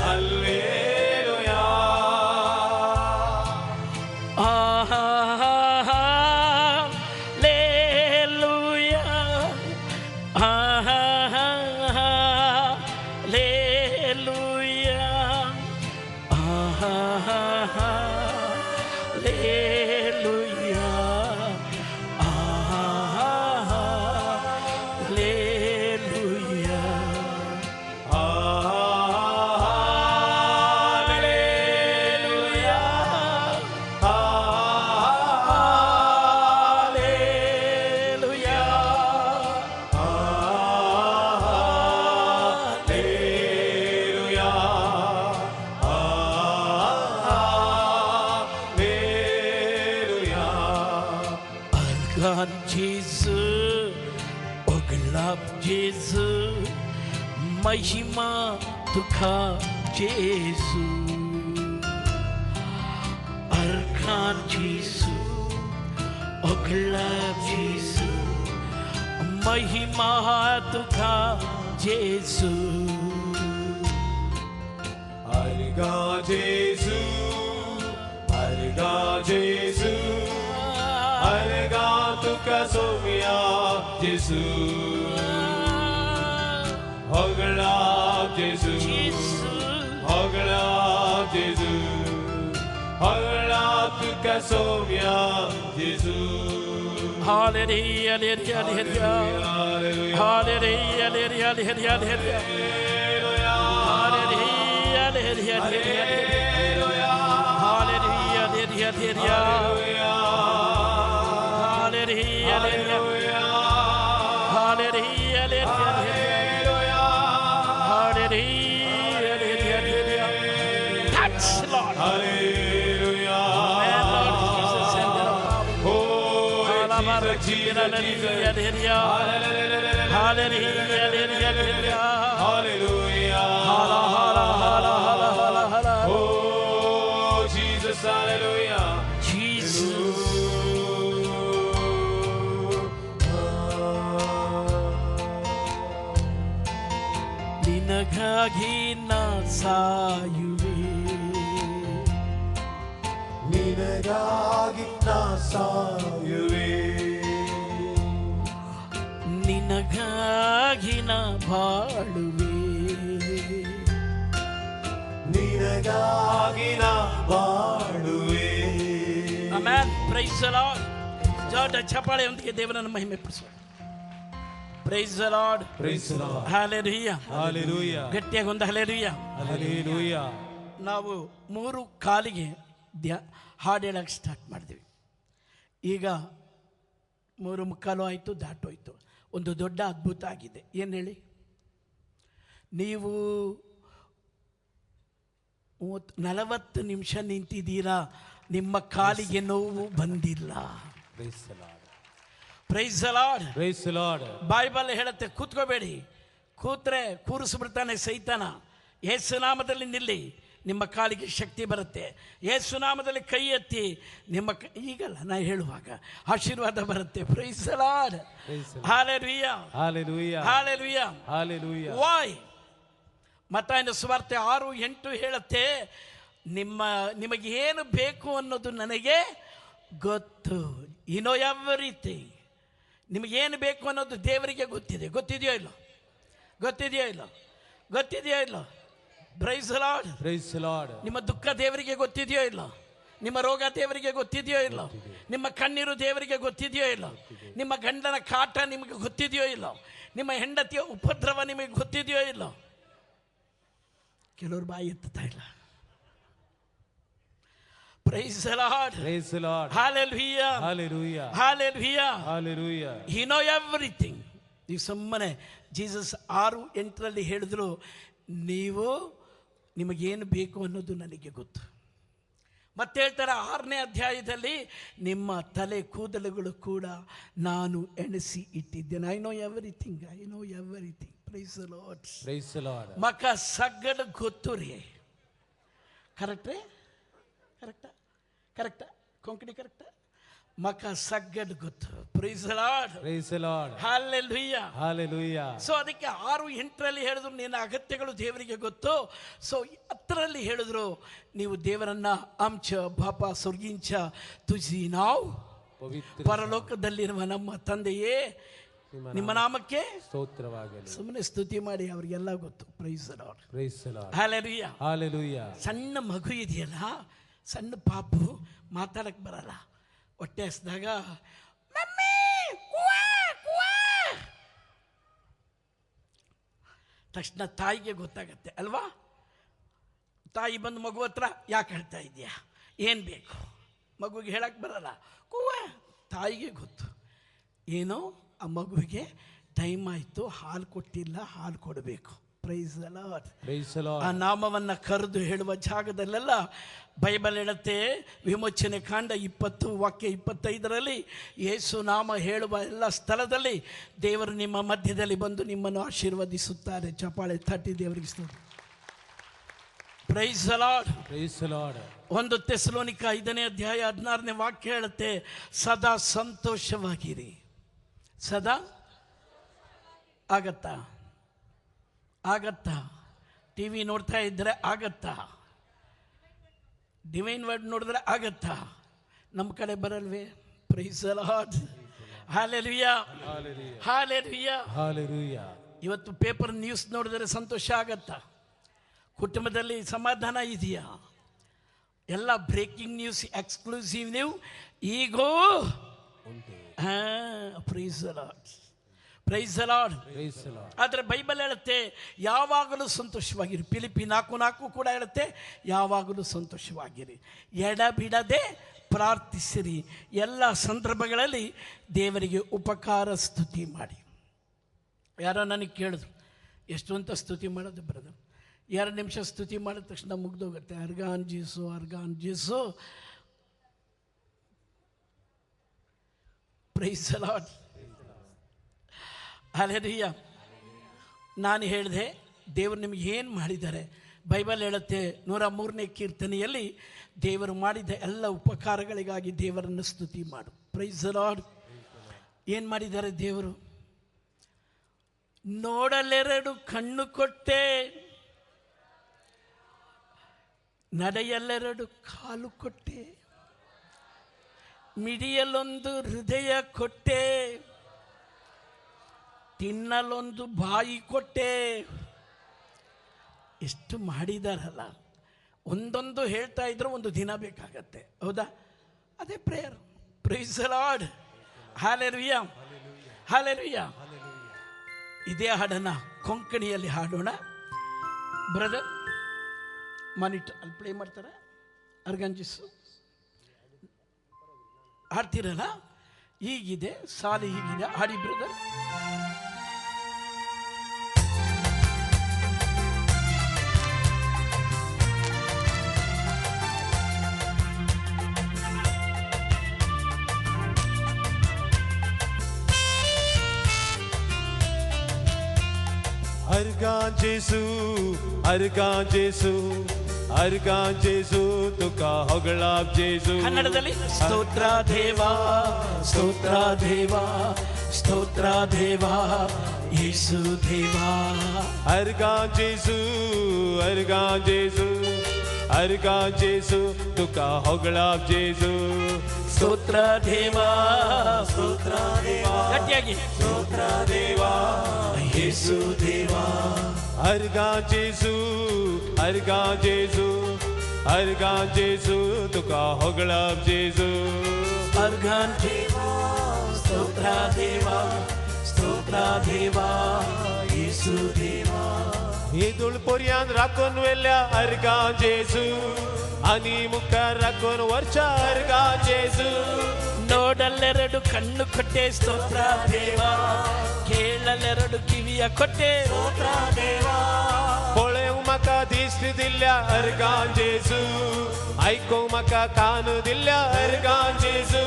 [SPEAKER 1] hallelujah.
[SPEAKER 2] God Jesus, oh glove Jesus, महिमा तुका Jesus, अर्खान Jesus, oh glove Jesus, महिमा तुका Jesus,
[SPEAKER 1] Alga Jesus, Alga Jesus. Alga tuka somia Jesus, Hogla Jesus, Hogla Jesus, Hogla tuka somia Jesus.
[SPEAKER 2] Hallelujah, hallelujah, hallelujah, hallelujah, hallelujah, hallelujah, hallelujah, touch, Lord.
[SPEAKER 1] Hallelujah.
[SPEAKER 2] Amen, Lord Jesus.
[SPEAKER 1] Oh, Jesus,
[SPEAKER 2] Hallelujah. Hallelujah.
[SPEAKER 1] Oh, Jesus, hallelujah.
[SPEAKER 2] Jesus. ನಿನಗಾಗಿ ನಾ ಸಾಯುವೆ,
[SPEAKER 1] ನಿನಗಾಗಿ ನಾ ಸಾಯುವೆ,
[SPEAKER 2] ನಿನಗಾಗಿ ನಾ ಬಾಳುವೆ,
[SPEAKER 1] ನಿನಗಾಗಿ ನಾ ಬಾಳುವೆ.
[SPEAKER 2] ಆಮೆನ್. Price the lord. ದೊಡ್ಡ ಚಪ್ಪಾಳೆಯೊಂದಿಗೆ ದೇವರನ್ನು ಮಹಿಮೆ ಪಡಿಸೋಣ. Price the Lord.
[SPEAKER 1] Praise the Lord.
[SPEAKER 2] Hallelujah.
[SPEAKER 1] Hallelujah.
[SPEAKER 2] ಗಟ್ಟಿಯಾಗಿ ಒಂದು ಹಲ್ಲೆಲೂಯಾ.
[SPEAKER 1] Hallelujah.
[SPEAKER 2] ನಾವು 3 ಕಾಲಿಗೆ ಹಾಡು ಹೇಳಕ್ಕೆ ಸ್ಟಾರ್ಟ್ ಮಾಡಿದ್ವಿ. ಈಗ 3:15 ಆಯಿತು, ದಾಟೋಯ್ತು. ಒಂದು ದೊಡ್ಡ ಅದ್ಭುತ ಆಗಿದೆ. ಏನು ಹೇಳಿ, ನೀವು 40 ನಿಮಿಷ ನಿಂತಿದ್ದೀರಾ, ನಿಮ್ಮ ಕಾಲಿಗೆ ನೋವು ಬಂದಿಲ್ಲ.
[SPEAKER 1] Praise the Lord.
[SPEAKER 2] Price the Lord.
[SPEAKER 1] Praise the Lord.
[SPEAKER 2] Bible ಹೇಳುತ್ತೆ, ಕೂತ್ಕೋಬೇಡಿ. ಕೂತ್ರೆ ಕೂರಿಸ್ಬಿಡ್ತಾನೆ ಸೈತಾನ. ಯೇಸುನಾಮದಲ್ಲಿ ನಿಲ್ಲಿ, ನಿಮ್ಮ ಕಾಲಿಗೆ ಶಕ್ತಿ ಬರುತ್ತೆ. ಯೇಸುನಾಮದಲ್ಲಿ ಕೈ ಎತ್ತಿ, ನಿಮ್ಮ ಈಗಲ್ಲ ನಾ ಹೇಳುವಾಗ ಆಶೀರ್ವಾದ ಬರುತ್ತೆ. Price the Lord. Hallelujah.
[SPEAKER 1] Hallelujah.
[SPEAKER 2] Hallelujah.
[SPEAKER 1] Hallelujah.
[SPEAKER 2] Y ಮತ್ತಾಯನ ಸುವಾರ್ತೆ 6:8 ಹೇಳುತ್ತೆ, ನಿಮಗೆ ಏನು ಬೇಕು ಅನ್ನೋದು ನನಗೆ ಗೊತ್ತು. You know everything. ನಿಮಗೇನು ಬೇಕು ಅನ್ನೋದು ದೇವರಿಗೆ ಗೊತ್ತಿದೆ. ಗೊತ್ತಿದೆಯೋ ಇಲ್ಲ? ಗೊತ್ತಿದೆಯೋ ಇಲ್ಲ? ಗೊತ್ತಿದೆಯೋ ಇಲ್ಲ? Price the Lord.
[SPEAKER 1] Praise the Lord.
[SPEAKER 2] ನಿಮ್ಮ ದುಃಖ ದೇವರಿಗೆ ಗೊತ್ತಿದೆಯೋ ಇಲ್ಲ? ನಿಮ್ಮ ರೋಗ ದೇವರಿಗೆ ಗೊತ್ತಿದೆಯೋ ಇಲ್ಲ? ನಿಮ್ಮ ಕಣ್ಣೀರು ದೇವರಿಗೆ ಗೊತ್ತಿದೆಯೋ ಇಲ್ಲ? ನಿಮ್ಮ ಗಂಡನ ಕಾಟ ನಿಮಗೆ ಗೊತ್ತಿದೆಯೋ ಇಲ್ಲ? ನಿಮ್ಮ ಹೆಂಡತಿಯ ಉಪದ್ರವ ನಿಮಗೆ ಗೊತ್ತಿದೆಯೋ ಇಲ್ಲ? ಕೆಲವರು ಬಾಯಿ ಎತ್ತುತ್ತಾ ಇಲ್ಲ. Price the Lord.
[SPEAKER 1] Praise the Lord.
[SPEAKER 2] Hallelujah.
[SPEAKER 1] Hallelujah.
[SPEAKER 2] Hallelujah.
[SPEAKER 1] Hallelujah.
[SPEAKER 2] He know everything. ನೀವು ಸುಮ್ಮನೆ ಜೀಸಸ್ 6:8 ಹೇಳಿದ್ರು, ನಿಮಗೇನು ಬೇಕು ಅನ್ನೋದು ನನಗೆ ಗೊತ್ತು. ಮತ್ತೆ ಹೇಳ್ತಾರೆ 6ನೇ ಅಧ್ಯಾಯದಲ್ಲಿ, ನಿಮ್ಮ ತಲೆ ಕೂದಲುಗಳು ಕೂಡ ನಾನು ಎಣಿಸಿ ಇಟ್ಟಿದ್ದೇನೆ. I know everything. I know everything. Price the Lord.
[SPEAKER 1] Praise the Lord.
[SPEAKER 2] ಮಕ ಸಗ್ಗಡ ಗೊತ್ತು ರೀ. ಕರೆಕ್ಟ್ರೇ? ಕರೆಕ್ಟಾ? ಕೊಂಕಣಿ ಕರೆಕ್ಟಾ? ಮಕ ಸಗ್ಗಡ್ ಗೊತ್ತು. Price the Lord.
[SPEAKER 1] Praise the Lord.
[SPEAKER 2] Hallelujah.
[SPEAKER 1] Hallelujah.
[SPEAKER 2] So ಅದಕ್ಕೆ 6:8 ಹೇಳಿದ್ರು, ನಿನ್ನ ಅಗತ್ಯಗಳು ದೇವರಿಗೆ ಗೊತ್ತು. ಸೊ 10 ಹೇಳಿದ್ರು, ನೀವು ದೇವರನ್ನ ಅಂಚ ಬಾಪ ಸ್ವರ್ಗಿಂಚ ತುಜಿ ನಾವು
[SPEAKER 1] ಪವಿತ್ರ
[SPEAKER 2] ಪರಲೋಕದಲ್ಲಿರುವ ನಮ್ಮ ತಂದೆಯೇ ನಿಮ್ಮ ನಾಮಕ್ಕೆ
[SPEAKER 1] ಸ್ತೋತ್ರವಾಗಲಿ.
[SPEAKER 2] ಸುಮ್ಮನೆ ಸ್ತುತಿ ಮಾಡಿ, ಅವರಿಗೆಲ್ಲ ಗೊತ್ತು. Price the Lord.
[SPEAKER 1] Praise the Lord.
[SPEAKER 2] Hallelujah.
[SPEAKER 1] Hallelujah.
[SPEAKER 2] ಸಣ್ಣ ಮಗು ಇದೆಯಲ್ಲ, ಸಣ್ಣ ಪಾಪು ಮಾತಾಡಕ್ಕೆ ಬರಲ್ಲ. ಹೊಟ್ಟೆ ಹಸಿದಾಗ ಮಮ್ಮಿ ಕುವಾ ಕುವಾ ತಕ್ಷಣ ತಾಯಿಗೆ ಗೊತ್ತಾಗತ್ತೆ ಅಲ್ವಾ? ತಾಯಿ ಬಂದು ಮಗು ಹತ್ರ, ಯಾಕೆ ಹೇಳ್ತಾ ಇದೆಯಾ, ಏನು ಬೇಕು? ಮಗುವಿಗೆ ಹೇಳಕ್ಕೆ ಬರಲ್ಲ. ಕುವಾ. ತಾಯಿಗೆ ಗೊತ್ತು. ಏನೋ ಆ ಮಗುವಿಗೆ ಟೈಮ್ ಆಯಿತು, ಹಾಲು ಕೊಟ್ಟಿಲ್ಲ, ಹಾಲು ಕೊಡಬೇಕು. Price the Lord.
[SPEAKER 1] Praise the Lord.
[SPEAKER 2] ಆ ನಾಮವನ್ನು ಕರೆದು ಹೇಳುವ ಜಾಗದಲ್ಲೆಲ್ಲ ಬೈಬಲ್ ಹೇಳುತ್ತೆ, ವಿಮೋಚನೆ ಕಾಂಡ 20:25 ಯೇಸು ನಾಮ ಹೇಳುವ ಎಲ್ಲ ಸ್ಥಳದಲ್ಲಿ ದೇವರು ನಿಮ್ಮ ಮಧ್ಯದಲ್ಲಿ ಬಂದು ನಿಮ್ಮನ್ನು ಆಶೀರ್ವದಿಸುತ್ತಾರೆ. ಚಪ್ಪಾಳೆ ತಟ್ಟಿ ದೇವರಿಗೆ ಸ್ತೋತ್ರ. Price the Lord.
[SPEAKER 1] Praise the Lord.
[SPEAKER 2] 1 Thessalonica 5ನೇ ಅಧ್ಯಾಯ 16ನೇ ವಾಕ್ಯ ಹೇಳುತ್ತೆ, ಸದಾ ಸಂತೋಷವಾಗಿರಿ. ಸದಾ ಆಗತ್ತಾ? ಟಿವಿ ನೋಡ್ತಾ ಇದ್ರೆ ಆಗತ್ತಾ? ಡಿವೈನ್ ವರ್ಡ್ ನೋಡಿದ್ರೆ ಆಗತ್ತಾ? ನಮ್ಮ ಕಡೆ ಬರಲ್ವೇ? Praise the Lord. Hallelujah. Hallelujah.
[SPEAKER 1] Hallelujah.
[SPEAKER 2] ಇವತ್ತು ಪೇಪರ್ ನ್ಯೂಸ್ ನೋಡಿದ್ರೆ ಸಂತೋಷ ಆಗತ್ತಾ? ಕುಟುಂಬದಲ್ಲಿ ಸಮಾಧಾನ ಇದೆಯಾ? ಎಲ್ಲ ಬ್ರೇಕಿಂಗ್ ನ್ಯೂಸ್, ಎಕ್ಸ್ಕ್ಲೂಸಿವ್ ನ್ಯೂಸ್ ಈಗೋ. Praise the Lord. Praise the Lord.
[SPEAKER 1] Praise the Lord.
[SPEAKER 2] ಆದರೆ ಬೈಬಲ್ ಹೇಳುತ್ತೆ, ಯಾವಾಗಲೂ ಸಂತೋಷವಾಗಿರಿ. ಫಿಲಿಪ್ಪಿ 4:4 ಕೂಡ ಹೇಳುತ್ತೆ, ಯಾವಾಗಲೂ ಸಂತೋಷವಾಗಿರಿ, ಎಡಬಿಡದೆ ಪ್ರಾರ್ಥಿಸಿರಿ, ಎಲ್ಲ ಸಂದರ್ಭಗಳಲ್ಲಿ ದೇವರಿಗೆ ಉಪಕಾರ ಸ್ತುತಿ ಮಾಡಿ. ಯಾರೋ ನನಗೆ ಕೇಳಿದ್ರು, ಎಷ್ಟು ಅಂತ ಸ್ತುತಿ ಮಾಡೋದು ಬ್ರದರ್? 2 ನಿಮಿಷ ಸ್ತುತಿ ಮಾಡಿದ ತಕ್ಷಣ ಮುಗ್ದೋಗುತ್ತೆ. ಅರ್ಗಾನ್ ಜೀಸು. Praise the Lord. ಹಲ್ಲೆಲೂಯಾ. ನಾನು ಹೇಳಿದೆ, ದೇವರು ನಿಮಗೆ ಏನು ಮಾಡಿದ್ದಾರೆ? ಬೈಬಲ್ ಹೇಳುತ್ತೆ 103ನೇ ಕೀರ್ತನೆಯಲ್ಲಿ, ದೇವರು ಮಾಡಿದ ಎಲ್ಲ ಉಪಕಾರಗಳಿಗಾಗಿ ದೇವರನ್ನು ಸ್ತುತಿ ಮಾಡು. Price the lord. ಏನು ಮಾಡಿದ್ದಾರೆ ದೇವರು? ನೋಡಲೆರಡು ಕಣ್ಣು ಕೊಟ್ಟೆ, ನಡೆಯಲೆರಡು ಕಾಲು ಕೊಟ್ಟೆ, ಮಿಡಿಯಲೊಂದು ಹೃದಯ ಕೊಟ್ಟೆ, ತಿನ್ನಲೊಂದು ಬಾಯಿ ಕೊಟ್ಟೆ. ಎಷ್ಟು ಮಾಡಿದಾರಲ್ಲ. ಒಂದೊಂದು ಹೇಳ್ತಾ ಇದ್ರೆ ಒಂದು ದಿನ ಬೇಕಾಗತ್ತೆ, ಹೌದಾ? ಅದೇ prayer. Price the Lord. Hallelujah. Hallelujah. ಇದೇ ಹಾಡನ್ನು ಕೊಂಕಣಿಯಲ್ಲಿ ಹಾಡೋಣ. ಬ್ರದರ್ ಮಾನಿಟರ್ ಅಲ್ಲಿ ಪ್ಲೇ ಮಾಡ್ತಾರೆ. ಅರ್ಗಂಜಿಸು ಹಾಡ್ತಿರಲ್ಲ, ಹೀಗಿದೆ ಸಾಲಿ, ಹೀಗಿದೆ ಹಾಡಿ ಬ್ರದರ್.
[SPEAKER 3] अर्गां जेसू तुका ಹೊಗಳಾಬ್ ಜೇಸು.
[SPEAKER 2] ಕನ್ನಡದಲ್ಲಿ ಸ್ತೋತ್ರ ದೇವಾ ಸ್ತೋತ್ರ ದೇವಾ ಸ್ತೋತ್ರ ದೇವಾ ಯೇಸು ದೇವಾ.
[SPEAKER 3] अर्गां जेसू तुका ಹೊಗಳಾಬ್ ಜೇಸು.
[SPEAKER 2] ಸ್ತೋತ್ರ ದೇವಾ ಸ್ತೋತ್ರ ದೇವಾ, ಗಟ್ಟಿಯಾಗಿ ಸ್ತೋತ್ರ ದೇವಾ ಯೇಸು ದೇವಾ.
[SPEAKER 3] अर्गां जेसू तुका ಹೊಗಳಾಬ್ ಜೇಸು.
[SPEAKER 2] अर्गां देवा ಸ್ತೋತ್ರ ದೇವಾ ಸ್ತೋತ್ರ ದೇವಾ ಯೇಸು ದೇವಾ.
[SPEAKER 3] ईदुळ पोरयान राखून वेल्या अर्गां जेसू आणि मुख राखून वरच्या अर्गां जेसू.
[SPEAKER 2] ನೋಡಲೆರಡು ಕಣ್ಣು ಕೊಟ್ಟೆ ಸ್ತೋತ್ರ ದೇವಾ, ಕೇಳಲೆರಡು ಕಿವಿಯ ಕೊಟ್ಟೆ ಸ್ತೋತ್ರ ದೇವಾ.
[SPEAKER 3] पळेव म्हाका दिश्टी दिल्या अर्गां जेसू, ऐकूंक म्हाका कान दिल्या अर्गां जेसू.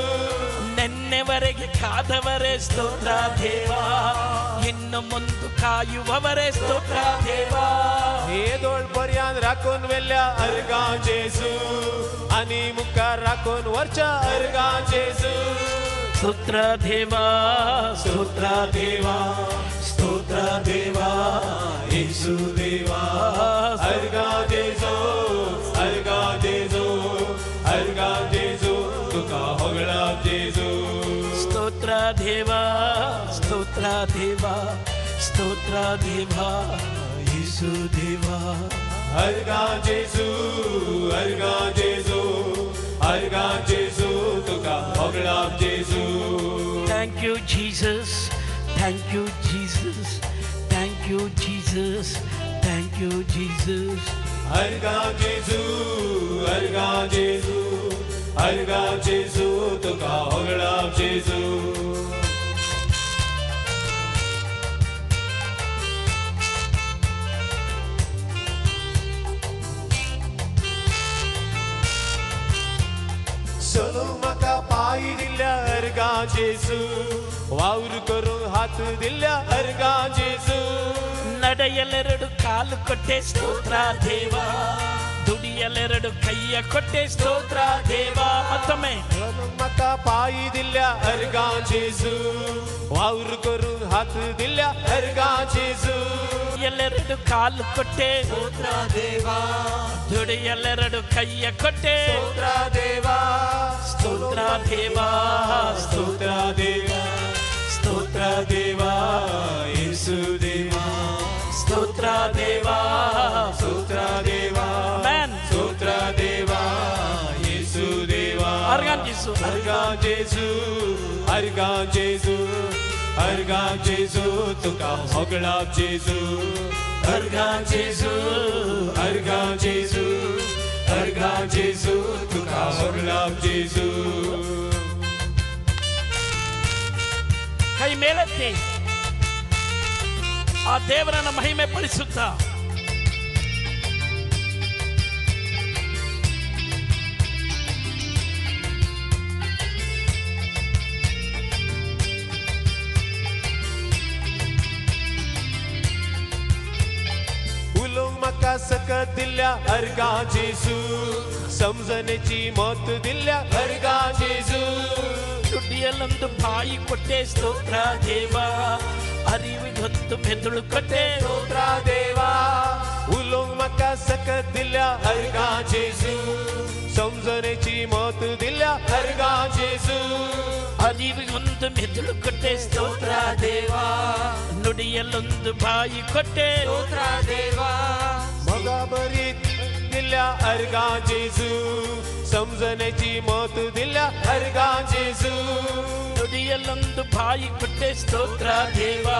[SPEAKER 2] ನೆನ್ನೆವರೆಗೆ ಕಾದವರೇ ಸ್ತೋತ್ರ ದೇವಾ, ಇನ್ನು ಮುಂದೆ ಕಾಯುವವರೇ ಸ್ತೋತ್ರ ದೇವಾ.
[SPEAKER 3] येदोळ पर्यान राखून वेल्या अर्गां जेसू आणि मुख राखून वरच्या अर्गां जेसू.
[SPEAKER 2] ಸ್ತೋತ್ರ ದೇವಾ ಸ್ತೋತ್ರ ದೇವಾ ಸ್ತೋತ್ರ ದೇವಾ ಯೇಸು ದೇವಾ.
[SPEAKER 3] अर्गां जेसू तुका ಹೊಗಳಾಬ್ ಜೇಸು.
[SPEAKER 2] ಸ್ತೋತ್ರ ದೇವಾ ಸ್ತೋತ್ರ ದೇವಾ ಸ್ತೋತ್ರ ದೇವಾ ಯೇಸು ದೇವಾ.
[SPEAKER 3] अर्गां जेसू तुका ಹೊಗಳಾಬ್ ಜೇಸು.
[SPEAKER 2] Thank you Jesus, thank you Jesus, thank you Jesus, thank you Jesus.
[SPEAKER 3] अर्गां जेसू तुका ಹೊಗಳಾಬ್ ಜೇಸು. चलो म्हाका पाय दिल्या अर्गां जेसू, वावर करून हात दिल्या अर्गां जेसू.
[SPEAKER 2] ನಡೆಯಲೆರಡು ಕಾಲು ಕೊಟ್ಟೆ ಸ್ತೋತ್ರ ದೇವಾ, ದುಡಿಯಲೆರಡು ಕೈಯ ಕೊಟ್ಟೆ ಸ್ತೋತ್ರ ದೇವಾ. ಮತ್ತೊಮ್ಮೆ
[SPEAKER 3] म्हाका पाय दिल्या अर्गां जेसू, वावर करून हात दिल्या अर्गां जेसू.
[SPEAKER 2] ಎಲ್ಲೆರಡು ಕಾಲು ಕೊಟ್ಟೆ
[SPEAKER 3] ಸ್ತೋತ್ರ ದೇವಾ,
[SPEAKER 2] ದುಡಿಯಲೆರಡು ಕೈಯ ಕೊಟ್ಟೆ
[SPEAKER 3] ಸ್ತೋತ್ರ ದೇವಾ.
[SPEAKER 2] ಸ್ತೋತ್ರ ದೇವಾ
[SPEAKER 3] ಸ್ತೋತ್ರ ದೇವಾ, ಸ್ತೋತ್ರ ದೇವಾ ಯೇಸು ದೇವಾ.
[SPEAKER 2] ಸ್ತೋತ್ರ ದೇವಾ
[SPEAKER 3] ಸ್ತೋತ್ರ ದೇವಾ,
[SPEAKER 2] Amen.
[SPEAKER 3] ಸ್ತೋತ್ರ ದೇವಾ ಯೇಸು ದೇವಾ.
[SPEAKER 2] अर्गां जेसू
[SPEAKER 3] अर्गां जेसू तुका ಹೊಗಳಾಬ್ ಜೇಸು. अर्गां जेसू तुका ಹೊಗಳಾಬ್ ಜೇಸು.
[SPEAKER 2] ಕೈ ಮೇಲೆತ್ತಿ ಆ ದೇವರನ್ನ ಮಹಿಮೆ ಪಡಿಸುತ್ತಾ
[SPEAKER 3] उलोंग म्हाका सकत दिल्या अर्गां जेसू, समजण्याची मत दिल्या अर्गां जेसू.
[SPEAKER 2] ದುಡಿಯಲೊಂದು ಬಾಯಿ ಕೊಟ್ಟೆ ಸ್ತೋತ್ರ ದೇವಾ, ಅರಿವಿಗೊಂದು ಮೆದುಳು ಕೊಟ್ಟೆ
[SPEAKER 3] ಸ್ತೋತ್ರ ದೇವಾ. उलोंग म्हाका सकत दिल्या अर्गां जेसू, समजण्याची मत दिल्या अर्गां जेसू.
[SPEAKER 2] ಅರಿವಿಗೊಂದು ಮೆದುಳು ಕೊಟ್ಟೆ ಸ್ತೋತ್ರ ದೇವಾ, ನುಡಿಯಲೊಂದು ಬಾಯಿ ಕೊಟ್ಟೆ ಸ್ತೋತ್ರ ದೇವಾ.
[SPEAKER 3] मगा बरी दिल्या अर्गां जेसू, समजण्याची मत दिल्या अर्गां जेसू.
[SPEAKER 2] ನುಡಿಯಲೊಂದು ಬಾಯಿ ಕೊಟ್ಟೆ ಸ್ತೋತ್ರ ದೇವಾ,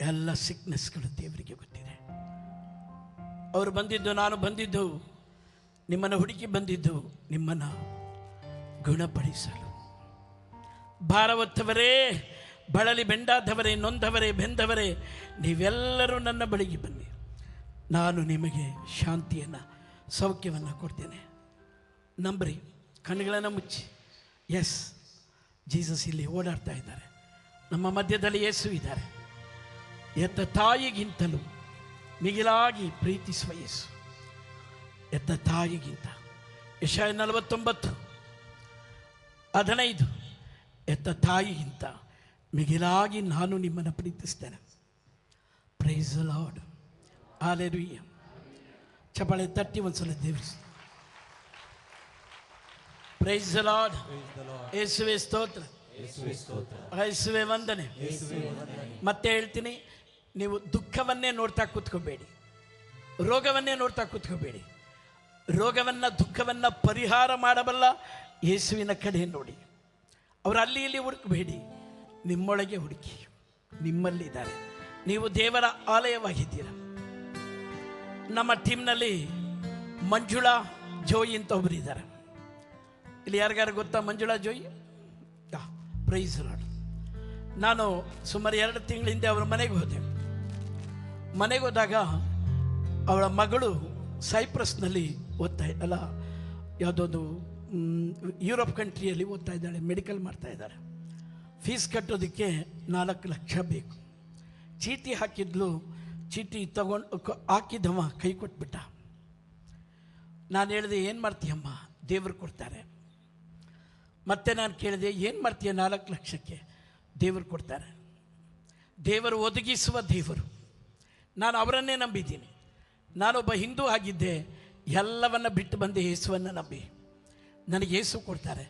[SPEAKER 2] ಎಲ್ಲ ಸಿಕ್ನೆಸ್ಗಳು ದೇವರಿಗೆ ಗೊತ್ತಿದೆ. ಅವರು ಬಂದಿದ್ದು, ನಾನು ಬಂದಿದ್ದು, ನಿಮ್ಮನ್ನು ಹುಡುಕಿ ಬಂದಿದ್ದು ನಿಮ್ಮನ್ನು ಗುಣಪಡಿಸಲು. ಭಾರ ಹೊತ್ತವರೇ, ಬಳಲಿ ಬೆಂಡಾದವರೇ, ನೊಂದವರೇ, ಬೆಂದವರೇ, ನೀವೆಲ್ಲರೂ ನನ್ನ ಬಳಿಗೆ ಬನ್ನಿ, ನಾನು ನಿಮಗೆ ಶಾಂತಿಯನ್ನು, ಸೌಖ್ಯವನ್ನು ಕೊಡ್ತೇನೆ. ನಂಬ್ರಿ, ಕಣ್ಣುಗಳನ್ನು ಮುಚ್ಚಿ. ಎಸ್, ಜೀಸಸ್ ಇಲ್ಲಿ ಓಡಾಡ್ತಾ ಇದ್ದಾರೆ, ನಮ್ಮ ಮಧ್ಯದಲ್ಲಿ ಯೇಸು ಇದ್ದಾರೆ. ಎತ್ತ ತಾಯಿಗಿಂತಲೂ ಮಿಗಿಲಾಗಿ ಪ್ರೀತಿಸುವ ಯೇಸು, ಎತ್ತ ತಾಯಿಗಿಂತ. ಯೆಶಾಯ 49:15, ಎತ್ತ ತಾಯಿಗಿಂತ ಮಿಗಿಲಾಗಿ ನಾನು ನಿಮ್ಮನ್ನು ಪ್ರೀತಿಸ್ತೇನೆ. Praise the Lord, hallelujah. ಚಪ್ಪಾಳೆ ತಟ್ಟಿ ಒಂದ್ಸಲ ದೇವರಿಸಿ. Price the lord. ಯೇಸುವೇ ಸ್ತೋತ್ರ, ಯೇಸುವೇ ವಂದನೆ. ಮತ್ತೆ ಹೇಳ್ತೀನಿ, ನೀವು ದುಃಖವನ್ನೇ ನೋಡ್ತಾ ಕೂತ್ಕೋಬೇಡಿ, ರೋಗವನ್ನೇ ನೋಡ್ತಾ ಕೂತ್ಕೋಬೇಡಿ. ರೋಗವನ್ನು, ದುಃಖವನ್ನು ಪರಿಹಾರ ಮಾಡಬಲ್ಲ ಯೇಸುವಿನ ಕಡೆ ನೋಡಿ. ಅವರು ಅಲ್ಲಿ ಇಲ್ಲಿ ಹುಡುಕಬೇಡಿ, ನಿಮ್ಮೊಳಗೆ ಹುಡುಕಿ. ನಿಮ್ಮಲ್ಲಿದ್ದಾರೆ, ನೀವು ದೇವರ ಆಲಯವಾಗಿದ್ದೀರ. ನಮ್ಮ ಟೀಮ್ನಲ್ಲಿ ಮಂಜುಳಾ ಜೋಯಿ ಅಂತ ಒಬ್ಬರು ಇದ್ದಾರೆ. ಇಲ್ಲಿ ಯಾರಿಗಾರು ಗೊತ್ತಾ ಮಂಜುಳಾ ಜೋಯಿ? Price lord. ನಾನು ಸುಮಾರು 2 ತಿಂಗಳ ಹಿಂದೆ ಅವರ ಮನೆಗೆ ಹೋದೆ. ಮನೆಗೆ ಹೋದಾಗ ಅವಳ ಮಗಳು ಸೈಪ್ರಸ್ನಲ್ಲಿ ಓದ್ತಾ ಅಲ್ಲ, ಯಾವುದೊಂದು ಯುರೋಪ್ ಕಂಟ್ರಿಯಲ್ಲಿ ಓದ್ತಾ ಇದ್ದಾಳೆ, ಮೆಡಿಕಲ್ ಮಾಡ್ತಾ ಇದ್ದಾರೆ. ಫೀಸ್ ಕಟ್ಟೋದಕ್ಕೆ 4 ಲಕ್ಷ ಬೇಕು. ಚೀಟಿ ಹಾಕಿದ್ಲು, ಚೀಟಿ ಹಾಕಿದ್ದವ ಕೈ ಕೊಟ್ಬಿಟ್ಟ. ನಾನು ಹೇಳಿದೆ, ಏನು ಮಾಡ್ತೀಯಮ್ಮ? ದೇವರು ಕೊಡ್ತಾರೆ. ಮತ್ತೆ ನಾನು ಕೇಳಿದೆ, ಏನು ಮಾಡ್ತೀಯ 4 ಲಕ್ಷಕ್ಕೆ? ದೇವರು ಕೊಡ್ತಾರೆ. ದೇವರು ಒದಗಿಸುವ ದೇವರು. ನಾನು ಅವರನ್ನೇ ನಂಬಿದ್ದೀನಿ. ನಾನೊಬ್ಬ ಹಿಂದೂ ಆಗಿದ್ದೆ, ಎಲ್ಲವನ್ನ ಬಿಟ್ಟು ಬಂದೆ ಯೇಸುವನ್ನು ನಂಬಿ. ನನಗೆ ಯೇಸು ಕೊಡ್ತಾರೆ.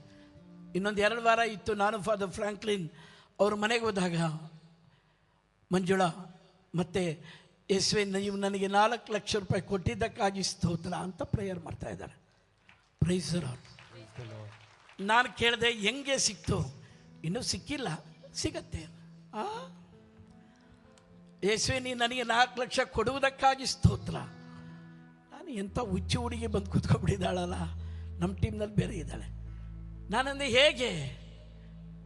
[SPEAKER 2] ಇನ್ನೊಂದು 2 ವಾರ ಇತ್ತು, ನಾನು ಫಾದರ್ ಫ್ರಾಂಕ್ಲಿನ್ ಅವ್ರ ಮನೆಗೆ ಹೋದಾಗ ಮಂಜುಳಾ ಮತ್ತು ಯೇಸುವೆ, ನೀವು ನನಗೆ 4 ಲಕ್ಷ ರೂಪಾಯಿ ಕೊಟ್ಟಿದ್ದಕ್ಕಾಗಿ ಸ್ತೋತ್ರ ಅಂತ ಪ್ರೇಯರ್ ಮಾಡ್ತಾ ಇದ್ದಾರೆ. Praise the lord. ನಾನು ಕೇಳಿದೆ, ಹೆಂಗೆ ಸಿಕ್ತು? ಇನ್ನೂ ಸಿಕ್ಕಿಲ್ಲ, ಸಿಗತ್ತೆ. ಯೇಸುವೆ, ನೀನು ನನಗೆ 4 ಲಕ್ಷ ಕೊಡುವುದಕ್ಕಾಗಿ ಸ್ತೋತ್ರ. ನಾನು ಎಂಥ ಹುಚ್ಚು ಹುಡುಗಿ ಬಂದು ಕೂತ್ಕೊಂಡ್ಬಿಟ್ಟಿದ್ದಾಳಲ್ಲ, ನಮ್ಮ ಟೀಮ್ನಲ್ಲಿ ಬೇರೆ ಇದ್ದಾಳೆ. ನಾನಂದೆ, ಹೇಗೆ?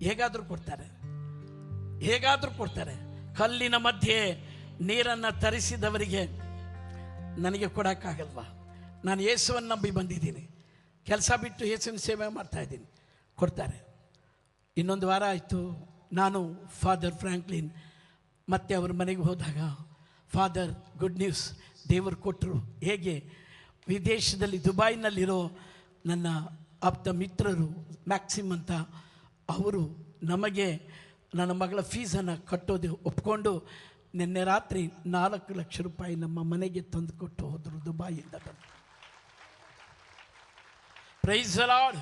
[SPEAKER 2] ಹೇಗಾದರೂ ಕೊಡ್ತಾರೆ, ಹೇಗಾದರೂ ಕೊಡ್ತಾರೆ. ಕಲ್ಲಿನ ಮಧ್ಯೆ ನೀರನ್ನು ತರಿಸಿದವರಿಗೆ ನನಗೆ ಕೊಡೋಕ್ಕಾಗಲ್ವಾ? ನಾನು ಯೇಸುವನ್ನು ನಂಬಿ ಬಂದಿದ್ದೀನಿ, ಕೆಲಸ ಬಿಟ್ಟು ಯೇಸುವಿನ ಸೇವೆ ಮಾಡ್ತಾಯಿದ್ದೀನಿ, ಕೊಡ್ತಾರೆ. ಇನ್ನೊಂದು ವಾರ ಆಯಿತು, ನಾನು ಫಾದರ್ ಫ್ರಾಂಕ್ಲಿನ್ ಮತ್ತೆ ಅವ್ರ ಮನೆಗೆ ಹೋದಾಗ, ಫಾದರ್ ಗುಡ್ ನ್ಯೂಸ್, ದೇವರು ಕೊಟ್ಟರು. ಹೇಗೆ? ವಿದೇಶದಲ್ಲಿ ದುಬೈನಲ್ಲಿರೋ ನನ್ನ ಆಪ್ತ ಮಿತ್ರರು ಮ್ಯಾಕ್ಸಿಮ್ ಅಂತ, ಅವರು ನಮಗೆ ನನ್ನ ಮಗಳ ಫೀಸನ್ನು ಕಟ್ಟೋದು ಒಪ್ಕೊಂಡು ನಿನ್ನೆ ರಾತ್ರಿ 4 ಲಕ್ಷ ರೂಪಾಯಿ ನಮ್ಮ ಮನೆಗೆ ತಂದು ಕೊಟ್ಟು ಹೋದರು, ದುಬೈಯಿಂದ ತಂದು. Price the lord.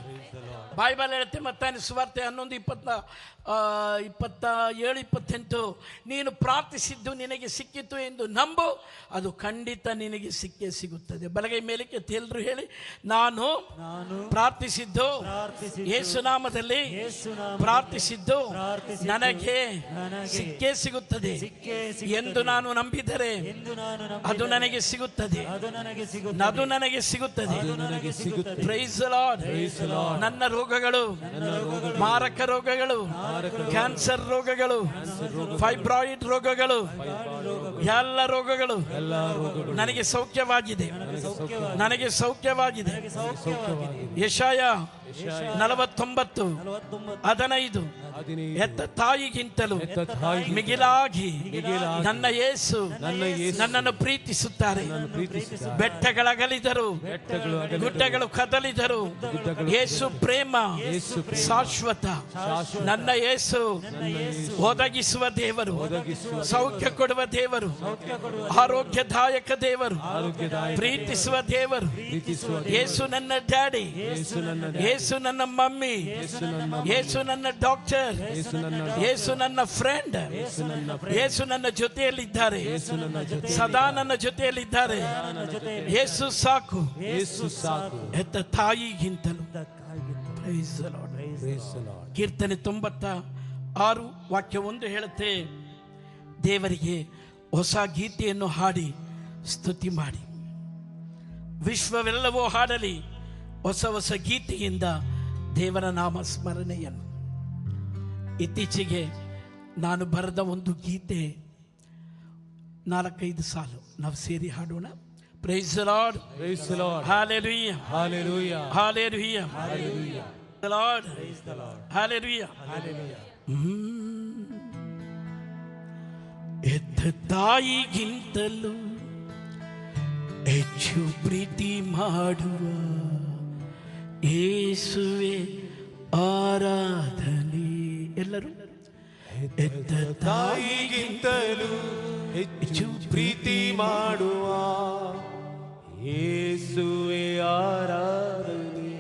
[SPEAKER 2] ಬೈಬಲ್ ಹೇಳುತ್ತೆ, ಮತ್ತಾಯನ ಸುವಾರ್ತೆ 11:27-28, ನೀನು ಪ್ರಾರ್ಥಿಸಿದ್ದು ನಿನಗೆ ಸಿಕ್ಕಿತು ಎಂದು ನಂಬು, ಅದು ಖಂಡಿತ ನಿನಗೆ ಸಿಕ್ಕೇ ಸಿಗುತ್ತದೆ. ಬಲಗೈ ಮೇಲಕ್ಕೆ ಎಲ್ಲರೂ ಹೇಳಿ, ನಾನು ಪ್ರಾರ್ಥಿಸಿದ್ದು ಯೇಸುನಾಮದಲ್ಲಿ ಪ್ರಾರ್ಥಿಸಿದ್ದು ನನಗೆ ಸಿಕ್ಕೇ ಸಿಗುತ್ತದೆ ಎಂದು ನಾನು ನಂಬಿದರೆ ಅದು ನನಗೆ ಸಿಗುತ್ತದೆ, ಅದು ನನಗೆ ಸಿಗುತ್ತದೆ. Praise the Lord. ನನ್ನ ರೋಗಗಳು, ಮಾರಕ ರೋಗಗಳು, ಕ್ಯಾನ್ಸರ್ ರೋಗಗಳು, ಫೈಬ್ರಾಯ್ಡ್ ರೋಗಗಳು, ಎಲ್ಲ ರೋಗಗಳು ನನಗೆ ಸೌಖ್ಯವಾಗಿದೆ, ನನಗೆ ಸೌಖ್ಯವಾಗಿದೆ. ಯೆಶಾಯ 49:15, ಎತ್ತ ತಾಯಿಗಿಂತಲೂ ಮಿಗಿಲಾಗಿ ನನ್ನ ಯೇಸು ನನ್ನನ್ನು ಪ್ರೀತಿಸುತ್ತಾರೆ. ಬೆಟ್ಟಗಳಗಲಿದರು, ಗುಡ್ಡಗಳು ಕದಲಿದರು, ಯೇಸು ಪ್ರೇಮ ಶಾಶ್ವತ. ನನ್ನ ಯೇಸು ಒದಗಿಸುವ ದೇವರು, ಸೌಖ್ಯ ಕೊಡುವ ದೇವರು, ಆರೋಗ್ಯದಾಯಕ ದೇವರು, ಪ್ರೀತಿಸುವ ದೇವರು. ಯೇಸು ನನ್ನ ಡ್ಯಾಡಿ, ಯೇಸು ನನ್ನ ಮಮ್ಮಿ, ಯೇಸು ನನ್ನ ಡಾಕ್ಟರ್, ಯೇಸು ನನ್ನ ಫ್ರೆಂಡ್, ಯೇಸು ನನ್ನ ಜೊತೆಯಲ್ಲಿದ್ದಾರೆ, ಸದಾ ನನ್ನ ಜೊತೆಯಲ್ಲಿದ್ದಾರೆ. ಯೇಸು ಸಾಕು, ಎತ್ತ ತಾಯಿಗಿಂತಲೂ. ಕೀರ್ತನೆ 96 ವಾಕ್ಯ 1 ಹೇಳುತ್ತೆ, ದೇವರಿಗೆ ಹೊಸ ಗೀತೆಯನ್ನು ಹಾಡಿ ಸ್ತುತಿ ಮಾಡಿ. ವಿಶ್ವವೆಲ್ಲವೂ ಹಾಡಲಿ ಹೊಸ ಹೊಸ ಗೀತೆಯಿಂದ ದೇವರ ನಾಮ ಸ್ಮರಣೆಯನ್ನು. ಇತ್ತೀಚೆಗೆ ನಾನು ಬರೆದ ಒಂದು ಗೀತೆ 4-5 ಸಾಲು ನಾವು ಸೇರಿ ಹಾಡೋಣ. Price the lord,
[SPEAKER 1] Praise the Lord.
[SPEAKER 2] Hallelujah,
[SPEAKER 1] Hallelujah.
[SPEAKER 2] Hallelujah,
[SPEAKER 1] Hallelujah.
[SPEAKER 2] The lord,
[SPEAKER 1] Praise the Lord.
[SPEAKER 2] Hallelujah.
[SPEAKER 1] Hallelujah.
[SPEAKER 2] ಎತ್ತ ತಾಯಿಗಿಂತಲೂ ಹೆಚ್ಚು ಪ್ರೀತಿ ಮಾಡುವ ಯೇಸುವೆ ಆರಾಧನೆ. ಎಲ್ಲರೂ ಎತ್ತ
[SPEAKER 3] ತಾಯಿಗಿಂತಲೂ ಹೆಚ್ಚು ಪ್ರೀತಿ ಮಾಡುವ ಯೇಸುವೆ ಆರಾಧನೆ.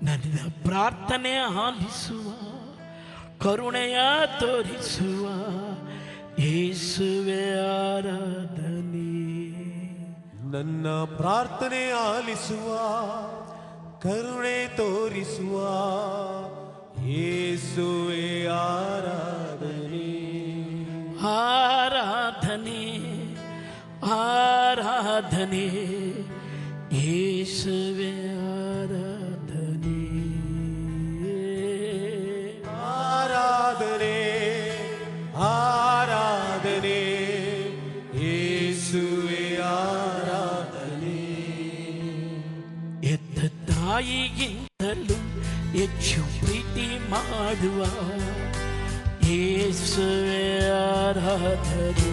[SPEAKER 2] ನನ್ನ ಪ್ರಾರ್ಥನೆ ಆಲಿಸುವ ಕರುಣೆಯ ತೋರಿಸುವ ಯೇಸುವೆ ಆರಾಧನೆ.
[SPEAKER 3] ನನ್ನ ಪ್ರಾರ್ಥನೆ ಆಲಿಸುವ ಕರುಣೆ ತೋರಿಸುವ ಯೇಸುವೆ ಆರಾಧನೆ.
[SPEAKER 2] ಆರಾಧನೆ ಆರಾಧನೆ ಯೇಸುವೆ ಆರಾಧನೆ.
[SPEAKER 3] ಆರಾಧನೆ ಆರಾಧನೆ ಯೇಸುವೆ ಆರಾಧನೆ.
[SPEAKER 2] ಎತ್ತ ತಾಯಿಗಿಂತಲೂ ಹೆಚ್ಚು ಪ್ರೀತಿ ಮಾಡುವ ಯೇಸುವೆ ಆರಾಧನೆ.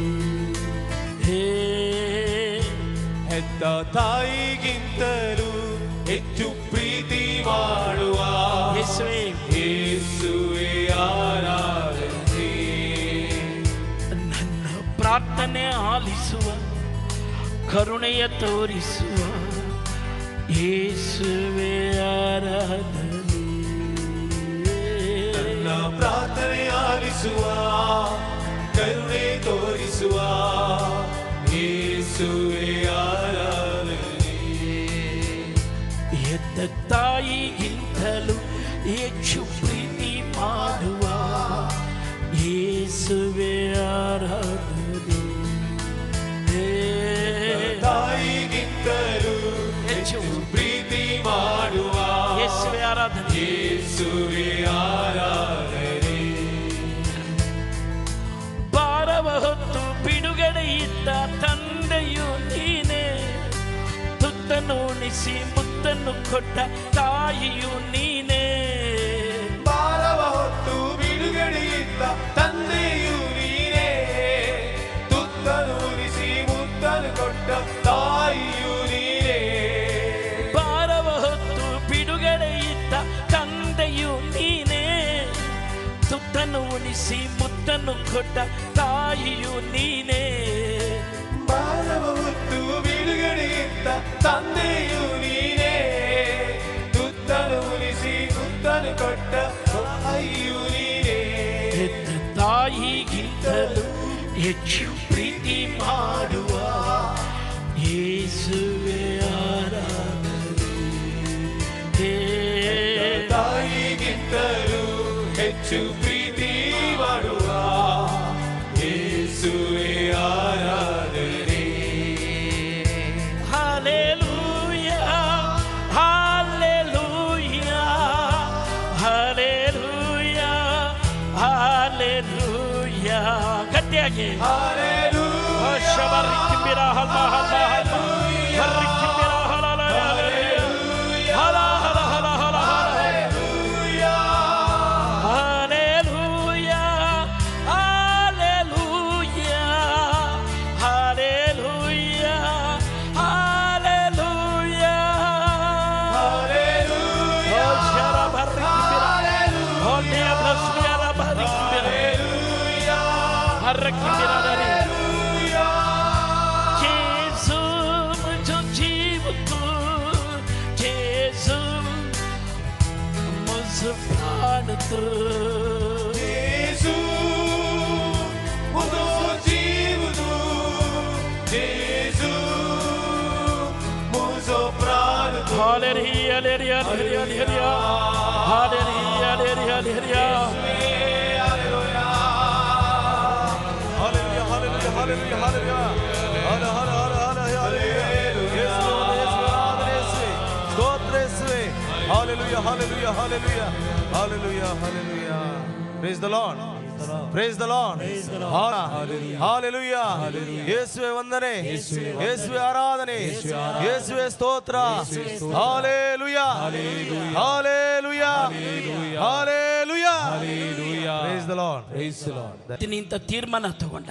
[SPEAKER 3] ಹೆತ್ತ ತಾಯಿಗಿಂತಲೂ ಹೆಚ್ಚು ಪ್ರೀತಿ ಮಾಡುವ
[SPEAKER 2] ಯೇಸುವೆ
[SPEAKER 3] ಯೇಸುವೆ ಆರಾಧನೆ.
[SPEAKER 2] ನನ್ನ ಪ್ರಾರ್ಥನೆ ಆಲಿಸುವ ಕರುಣೆಯ ತೋರಿಸುವ ಯೇಸುವೆ ಆರಾಧನೆ.
[SPEAKER 3] ನನ್ನ ಪ್ರಾರ್ಥನೆ ಆಲಿಸುವ ಕರುಣೆ ತೋರಿಸುವ ಯೇಸುವೆ ಆರಾಧನೆ.
[SPEAKER 2] ಎತ್ತ ತಾಯಿಗಿಂತಲೂ ಹೆಚ್ಚು ಪ್ರೀತಿ ಮಾಡುವ ಯೇಸುವೆ ಆರಾಧನೆ.
[SPEAKER 3] ತಾಯಿಗಿಂತಲೂ ಹೆಚ್ಚು ಪ್ರೀತಿ ಮಾಡುವ
[SPEAKER 2] ಯೇಸುವೆ ಆರಾಧನೆ.
[SPEAKER 3] ಯೇಸುವೆ ಆರಾಧನೆ.
[SPEAKER 2] ಭಾರವ ಹೊತ್ತು ಬಿಡುಗಡೆಯಿದ್ದ ತಂದೆಯು ನೀನೇ, ತುತ್ತನ್ನು ಉಣಿಸಿ ಮುತ್ತನ್ನು ಕೊಟ್ಟ ತಾಯಿಯು ನೀನೇ.
[SPEAKER 3] ಭಾರವ ಹೊತ್ತು ಬಿಡುಗಡೆಯಿದ್ದ ತಂದೆಯು ನೀನೇ, ತುತ್ತನು ಉಣಿಸಿ ಮುತ್ತನು ಕೊಟ್ಟ ತಾಯಿಯು ನೀನೇ.
[SPEAKER 2] ಭಾರವ ಹೊತ್ತು ಬಿಡುಗಡೆಯಿದ್ದ ತಂದೆಯು ನೀನೇ, ತುತ್ತನ್ನು ಉಣಿಸಿ ಮುತ್ತನ್ನು ಕೊಟ್ಟ ತಾಯಿಯು ನೀನೇ.
[SPEAKER 3] ಭಾರವ ಹೊತ್ತು ಬಿಡುಗಡೆಯಿದ್ದ ತಂದೆಯು ನೀನೇ, ತುತ್ತನು ಉಣಿಸಿ ಮುತ್ತನು ಕೊಟ್ಟ ತಾಯಿಯು ನೀನೇ.
[SPEAKER 2] ಹೆತ್ತ ತಾಯಿಗಿಂತಲೂ ಹೆಚ್ಚು ಪ್ರೀತಿ ಮಾಡುವ ಯೇಸುವೆ ಆರಾಧನೆ.
[SPEAKER 3] ತಾಯಿಗಿಂತಲೂ ಹೆಚ್ಚು ಪ್ರೀತಿ ಮಾಡುವ ಯೇಸುವೆ ಆರಾಧನೆ.
[SPEAKER 2] Hallelujah, hallelujah, hallelujah, hallelujah. ಗಟ್ಟಿಯಾಗಿ
[SPEAKER 3] ಹಲ್ಲೆಲೂಯಾ,
[SPEAKER 2] ಶಬರಿಕಿಂಬಿರ ಹಲ್ಮ ಹಲ್ಮ ಹಲ್ಮ ಹರ್ರಿಕಿಂಬಿರ ಹಲಲ ಹಲ ಹಲ ಹಲ ಹಲ
[SPEAKER 3] hallelujah,
[SPEAKER 2] hallelujah, hallelujah, hallelujah, hallelujah.
[SPEAKER 3] Hallelujah,
[SPEAKER 2] ಓ ಶರಬರ್ರಿಕಿಂಬಿರ ಓ ದೇವಸ್ಮಿಯರ ಬರ್ರಿಕಿಂಬಿರ
[SPEAKER 3] ಹಲ್ಲೆಲೂಯಾ,
[SPEAKER 2] ಹರ್ರಿಕಿಂಬಿರ ದರಿ.
[SPEAKER 3] Hallelujah.
[SPEAKER 2] Jésus, mucho chivo tú, Jésus, mucho prana tú.
[SPEAKER 3] ಯೇಸು ಮುದು ಜೀವನು, ಯೇಸು ಮುಜೋ ಪ್ರಾಣದು.
[SPEAKER 2] Hallelujah, hallelujah, hallelujah, hallelujah, hallelujah, hallelujah.
[SPEAKER 3] Hallelujah, hallelujah, hallelujah, hallelujah, hallelujah. Praise the Lord. Praise the Lord. Hallelujah. ಯೇಸುವೆ ವಂದನೆ, ಯೇಸುವೆ ಆರಾಧನೆ, ಯೇಸುವೆ ಸ್ತೋತ್ರ. Hallelujah, hallelujah, hallelujah, hallelujah. Praise the Lord. Praise the Lord.
[SPEAKER 2] ಇಂಥ ತೀರ್ಮಾನ ತಗೊಂಡ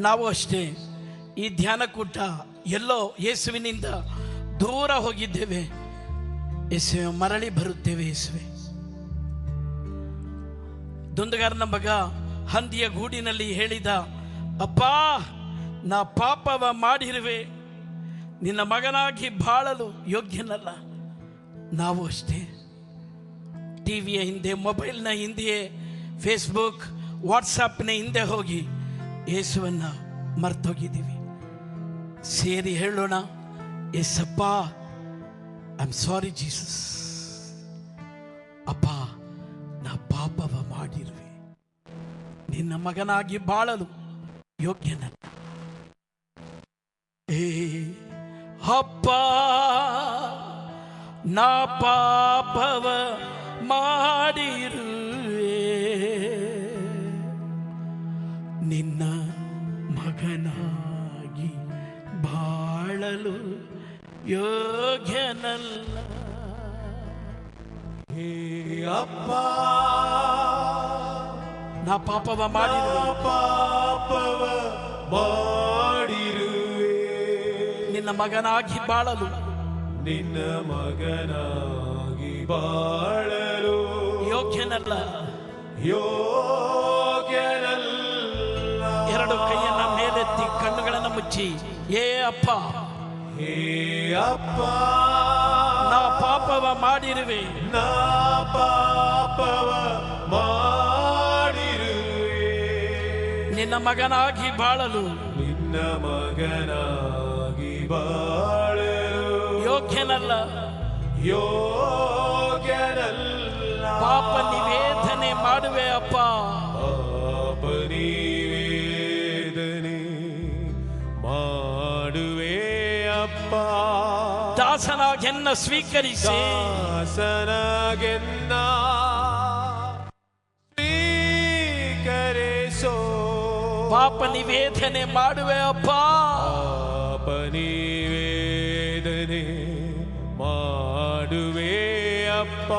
[SPEAKER 2] ನಾವು ಅಷ್ಟೇ. ಈ ಧ್ಯಾನಕೂಟ ಎಲ್ಲೋ ಯೇಸುವಿನಿಂದ ದೂರ ಹೋಗಿದ್ದೇವೆ. ಯೇಸುವೆ ಮರಳಿ ಬರುತ್ತೇವೆ. ಯೇಸುವೆ ದುಂದಗಾರನ ಮಗ ಹಂದಿಯ ಗೂಡಿನಲ್ಲಿ ಹೇಳಿದ, ಅಪ್ಪ ನಾ ಪಾಪವ ಮಾಡಿರುವೆ, ನಿನ್ನ ಮಗನಾಗಿ ಬಾಳಲು ಯೋಗ್ಯನಲ್ಲ. ನಾವು ಅಷ್ಟೇ ಟಿವಿಯ ಹಿಂದೆ, ಮೊಬೈಲ್ನ ಹಿಂದೆಯೇ, ಫೇಸ್ಬುಕ್ ವಾಟ್ಸಪ್ನ ಹಿಂದೆ ಹೋಗಿ ಯೇಸುವನ್ನ ಮರ್ತೋಗಿದ್ದೀವಿ. ಸೇರಿ ಹೇಳೋಣ, Yesappa I am sorry Jesus. ಅಪ್ಪ ನಾ ಪಾಪವ ಮಾಡಿರುವೆ, ನಿನ್ನ ಮಗನಾಗಿ ಬಾಳಲು ಯೋಗ್ಯನಲ್ಲ. ಏ ಅಪ್ಪ ನಾ ಪಾಪವ ಮಾಡಿರುವೆ, ನಿನ್ನ ಮಗನಾಗಿ ಬಾಳಲು ಯೋಗ್ಯನಲ್ಲ.
[SPEAKER 3] ಹೇ ಅಪ್ಪ
[SPEAKER 2] ನಾ ಪಾಪವ ಮಾಡಿರುವೆ,
[SPEAKER 3] ಪಾಪವ ಮಾಡಿರುವೆ,
[SPEAKER 2] ನಿನ್ನ ಮಗನಾಗಿ ಬಾಳಲು,
[SPEAKER 3] ನಿನ್ನ ಮಗನಾಗಿ ಬಾಳಲು
[SPEAKER 2] ಯೋಗ್ಯನಲ್ಲ.
[SPEAKER 3] ಯೋಗ್ಯನಲ್ಲ.
[SPEAKER 2] ಎರಡು ಕೈಯನ್ನ ಮೇಲೆತ್ತಿ ಕಣ್ಣುಗಳನ್ನು ಮುಚ್ಚಿ, ಏ ಅಪ್ಪ,
[SPEAKER 3] ಹೇ ಅಪ್ಪ
[SPEAKER 2] ನಾ ಪಾಪವ ಮಾಡಿರುವೆ,
[SPEAKER 3] ನಾ ಪಾಪವ ಮಾಡಿರುವೆ,
[SPEAKER 2] ನಿನ್ನ ಮಗನಾಗಿ ಬಾಳಲು,
[SPEAKER 3] ನಿನ್ನ ಮಗನಾಗಿ ಬಾಳಲು
[SPEAKER 2] ಯೋಗ್ಯನಲ್ಲ.
[SPEAKER 3] ಯೋಗ್ಯನಲ್ಲ.
[SPEAKER 2] ಪಾಪ ನಿವೇದನೆ ಮಾಡುವೆ ಅಪ್ಪ,
[SPEAKER 3] ಪಾಪ ನಿವೇದನೆ ಮಾಡುವೆ ಅಪ್ಪ.
[SPEAKER 2] ದಾಸನಾಗೆನ್ನ ಸ್ವೀಕರಿಸಿ,
[SPEAKER 3] ದಾಸನಾಗೆನ್ನ ಸ್ವೀಕರಿಸೋ.
[SPEAKER 2] ಪಾಪ ನಿವೇದನೆ ಮಾಡುವೆ ಅಪ್ಪ,
[SPEAKER 3] ಪಾಪ ನಿವೇದನೆ ಮಾಡುವೆ ಅಪ್ಪ.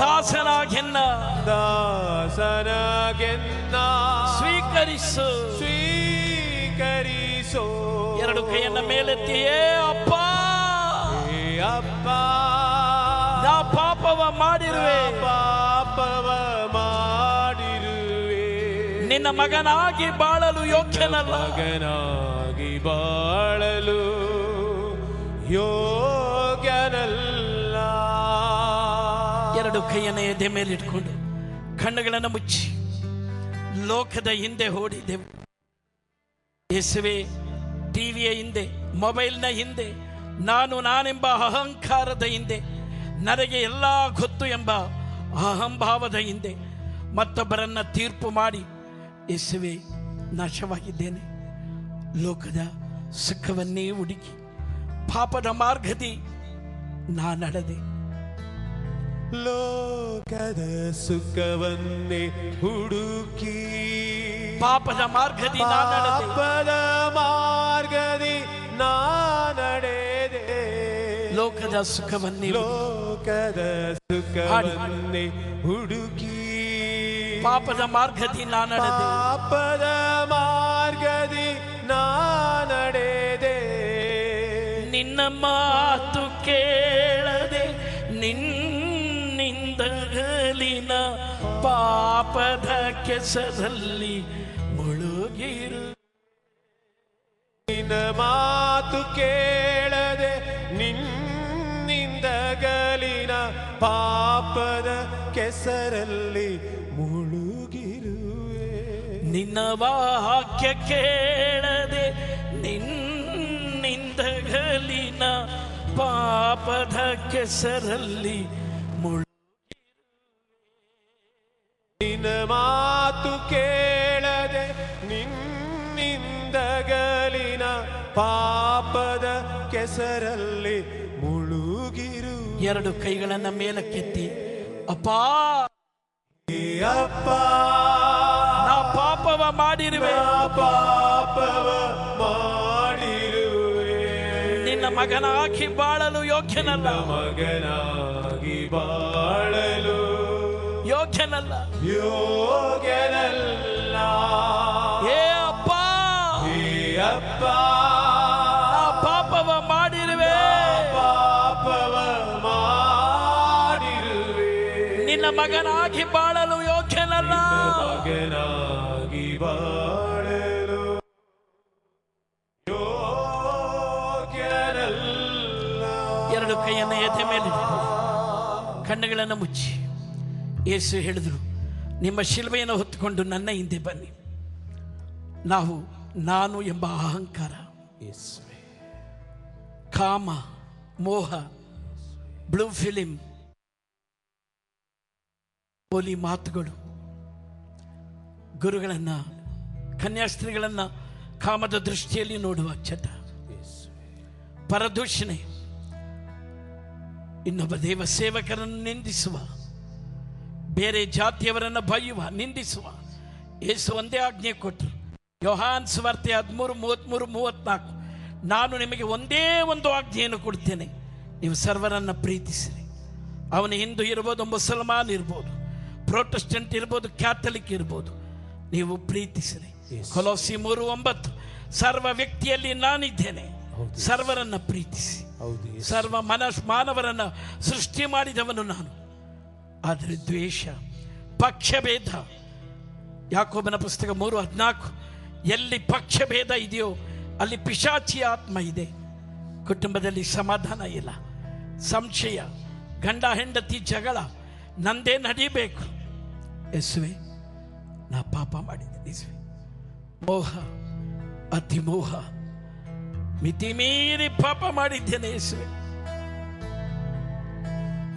[SPEAKER 2] ದಾಸನಾಗೆನ್ನ
[SPEAKER 3] ದಾಸನಾಗೆನ್ನ
[SPEAKER 2] ಸ್ವೀಕರಿಸು.
[SPEAKER 3] ಸ್ವೀಕರಿಸೋ.
[SPEAKER 2] ಎರಡು ಕೈಯನ್ನ ಮೇಲೆತ್ತಿ, ಏ ಅಪ್ಪ,
[SPEAKER 3] ಹೇ ಅಪ್ಪ
[SPEAKER 2] ನಾ ಪಾಪವ ಮಾಡಿರುವೆ,
[SPEAKER 3] ಪಾಪವ ಮಾಡಿರುವೆ,
[SPEAKER 2] ನಿನ್ನ ಮಗನಾಗಿ ಬಾಳಲು ಯೋಗ್ಯನಲ್ಲ.
[SPEAKER 3] ಮಗನಾಗಿ ಬಾಳಲು ಯೋಗ್ಯನಲ್ಲ.
[SPEAKER 2] ಎರಡು ಕೈಯನ್ನ ಎದೆ ಮೇಲಿಟ್ಕೊಂಡು ಕಣ್ಣುಗಳನ್ನು ಮುಚ್ಚಿ ಲೋಕದ ಹಿಂದೆ ಓಡಿದೆವು. ಯೇಸುವೆ, ಟಿವಿಯ ಹಿಂದೆ, ಮೊಬೈಲ್ನ ಹಿಂದೆ, ನಾನೆಂಬ ಅಹಂಕಾರದ ಹಿಂದೆ, ನನಗೆ ಎಲ್ಲ ಗೊತ್ತು ಎಂಬ ಅಹಂಭಾವದ ಹಿಂದೆ ಮತ್ತೊಬ್ಬರನ್ನ ತೀರ್ಪು ಮಾಡಿ ಯೇಸುವೆ ನಾಶವಾಗಿದ್ದೇನೆ. ಲೋಕದ ಸುಖವನ್ನೇ ಹುಡುಕಿ ಪಾಪದ ಮಾರ್ಗದಿ ನಾ ನಡೆದೆ.
[SPEAKER 3] ಲೋಕದ ಸುಖವನ್ನೇ ಹುಡುಕಿ
[SPEAKER 2] ಪಾಪದ ಮಾರ್ಗದಿ ನಾ ನಡೆದೆ.
[SPEAKER 3] ಪಾಪದ ಮಾರ್ಗದಿ ನಾ ನಡೆದೆ.
[SPEAKER 2] ಲೋಕದ ಸುಖವನ್ನೇ
[SPEAKER 3] ಲೋಕದ ಸುಖವನ್ನೇ ಹುಡುಕಿ
[SPEAKER 2] ಪಾಪದ ಮಾರ್ಗದಿ ನಾ ನಡೆದೆ.
[SPEAKER 3] ಪಾಪದ ಮಾರ್ಗದಿ ನಾ ನಡೆದೆ.
[SPEAKER 2] ನಿನ್ನ ಮಾತು ಕೇಳದೆ ನಿನ್ನಿಂದಗಲಿನ ಪಾಪದ ಕೆಸರಲ್ಲಿ ಮುಳುಗಿರು.
[SPEAKER 3] ನಿನ್ನ ಮಾತು ಕೇಳದೆ ನಿನ್ನಿಂದಗಲಿನ ಪಾಪದ ಕೆಸರಲ್ಲಿ ಮುಳುಗಿರುವೆ.
[SPEAKER 2] ನಿನ್ನ ವಾಕ್ಯ ಕೇಳದೆ ನಿನ್ನಿಂದಗಲಿನ ಪಾಪದ ಕೆಸರಲ್ಲಿ
[SPEAKER 3] ನಿನ್ನ ಮಾತು ಕೇಳದೆ ನಿನ್ನಿಂದಗಲಿನ ಪಾಪದ ಕೆಸರಲ್ಲಿ ಮುಳುಗಿರು.
[SPEAKER 2] ಎರಡು ಕೈಗಳನ್ನ ಮೇಲಕ್ಕೆತ್ತಿ, ಅಪ್ಪಾ
[SPEAKER 3] ಅಪ್ಪ
[SPEAKER 2] ನಾ ಪಾಪವ ಮಾಡಿರುವೆ,
[SPEAKER 3] ಪಾಪವ ಮಾಡಿರುವೆ,
[SPEAKER 2] ನಿನ್ನ ಮಗನಾಗಿ ಬಾಳಲು ಯೋಗ್ಯನಲ್ಲ,
[SPEAKER 3] ಮಗನಾಗಿ ಬಾಳಲು
[SPEAKER 2] ಯೋಗ್ಯನಲ್ಲ,
[SPEAKER 3] ಯೋಗ್ಯನಲ್ಲ.
[SPEAKER 2] ಏ ಅಪ್ಪ
[SPEAKER 3] ಅಪ್ಪ
[SPEAKER 2] ನಾ ಪಾಪವ ಮಾಡಿರುವೆ,
[SPEAKER 3] ಪಾಪವ ಮಾಡಿರುವೆ,
[SPEAKER 2] ನಿನ್ನ ಮಗನಾಗಿ ಬಾಳಲು ಯೋಗ್ಯನಲ್ಲ,
[SPEAKER 3] ಮಗನಾಗಿ ಬಾಳಲು ಯೋಗ್ಯನಲ್ಲ.
[SPEAKER 2] ಎರಡು ಕೈಯನ್ನು ಎದೆ ಮೇಲೆ ಕಣ್ಣುಗಳನ್ನು ಮುಚ್ಚಿ ಯೇಸು ಹೇಳಿದರು, ನಿಮ್ಮ ಶಿಲುಬೆಯನ್ನು ಹೊತ್ತುಕೊಂಡು ನನ್ನ ಹಿಂದೆ ಬನ್ನಿ. ನಾನು ಎಂಬ ಅಹಂಕಾರ, ಕಾಮ, ಮೋಹ, ಬ್ಲೂ ಫಿಲಿಂ, ಪೋಲಿ ಮಾತುಗಳು, ಗುರುಗಳನ್ನ ಕನ್ಯಾಸ್ತ್ರೀಗಳನ್ನ ಕಾಮದ ದೃಷ್ಟಿಯಲ್ಲಿ ನೋಡುವ ಚಟ, ಪರದೂಷಣೆ, ಇನ್ನೊಬ್ಬ ದೇವ ಸೇವಕರನ್ನು ನಿಂದಿಸುವ, ಬೇರೆ ಜಾತಿಯವರನ್ನು ಬೈಯುವ, ನಿಂದಿಸುವ. ಯೇಸು ಒಂದೇ ಆಜ್ಞೆ ಕೊಟ್ಟರು, ಯೋಹಾನ್ ಸುವಾರ್ತೆ 13:33-34, ನಾನು ನಿಮಗೆ ಒಂದೇ ಒಂದು ಆಜ್ಞೆಯನ್ನು ಕೊಡ್ತೇನೆ, ನೀವು ಸರ್ವರನ್ನು ಪ್ರೀತಿಸಿರಿ. ಅವನು ಹಿಂದೂ ಇರ್ಬೋದು, ಮುಸಲ್ಮಾನ್ ಇರ್ಬೋದು, ಪ್ರೊಟೆಸ್ಟೆಂಟ್ ಇರ್ಬೋದು, ಕ್ಯಾಥಲಿಕ್ ಇರ್ಬೋದು, ನೀವು ಪ್ರೀತಿಸಿರಿ. ಕೊಲೋಸಿ 3:9, ಸರ್ವ ವ್ಯಕ್ತಿಯಲ್ಲಿ ನಾನಿದ್ದೇನೆ, ಸರ್ವರನ್ನ ಪ್ರೀತಿಸಿ. ಸರ್ವ ಮಾನವರನ್ನ ಸೃಷ್ಟಿ ಮಾಡಿದವನು ನಾನು. ಆದರೆ ದ್ವೇಷ, ಪಕ್ಷಭೇದ, ಯಾಕೋಬನ ಪುಸ್ತಕ 3:14, ಎಲ್ಲಿ ಪಕ್ಷಭೇದ ಇದೆಯೋ ಅಲ್ಲಿ ಪಿಶಾಚಿ ಆತ್ಮ ಇದೆ. ಕುಟುಂಬದಲ್ಲಿ ಸಮಾಧಾನ ಇಲ್ಲ, ಸಂಶಯ, ಗಂಡ ಹೆಂಡತಿ ಜಗಳ, ನಂದೇ ನಡಿಬೇಕು. ಯೇಸುವೆ ನಾ ಪಾಪ ಮಾಡಿದ್ದೇನೆ, ಯೇಸುವೆ ಮೋಹ, ಅತಿ ಮೋಹ, ಮಿತಿ ಮೀರಿ ಪಾಪ ಮಾಡಿದ್ದೇನೆ ಯೇಸುವೆ.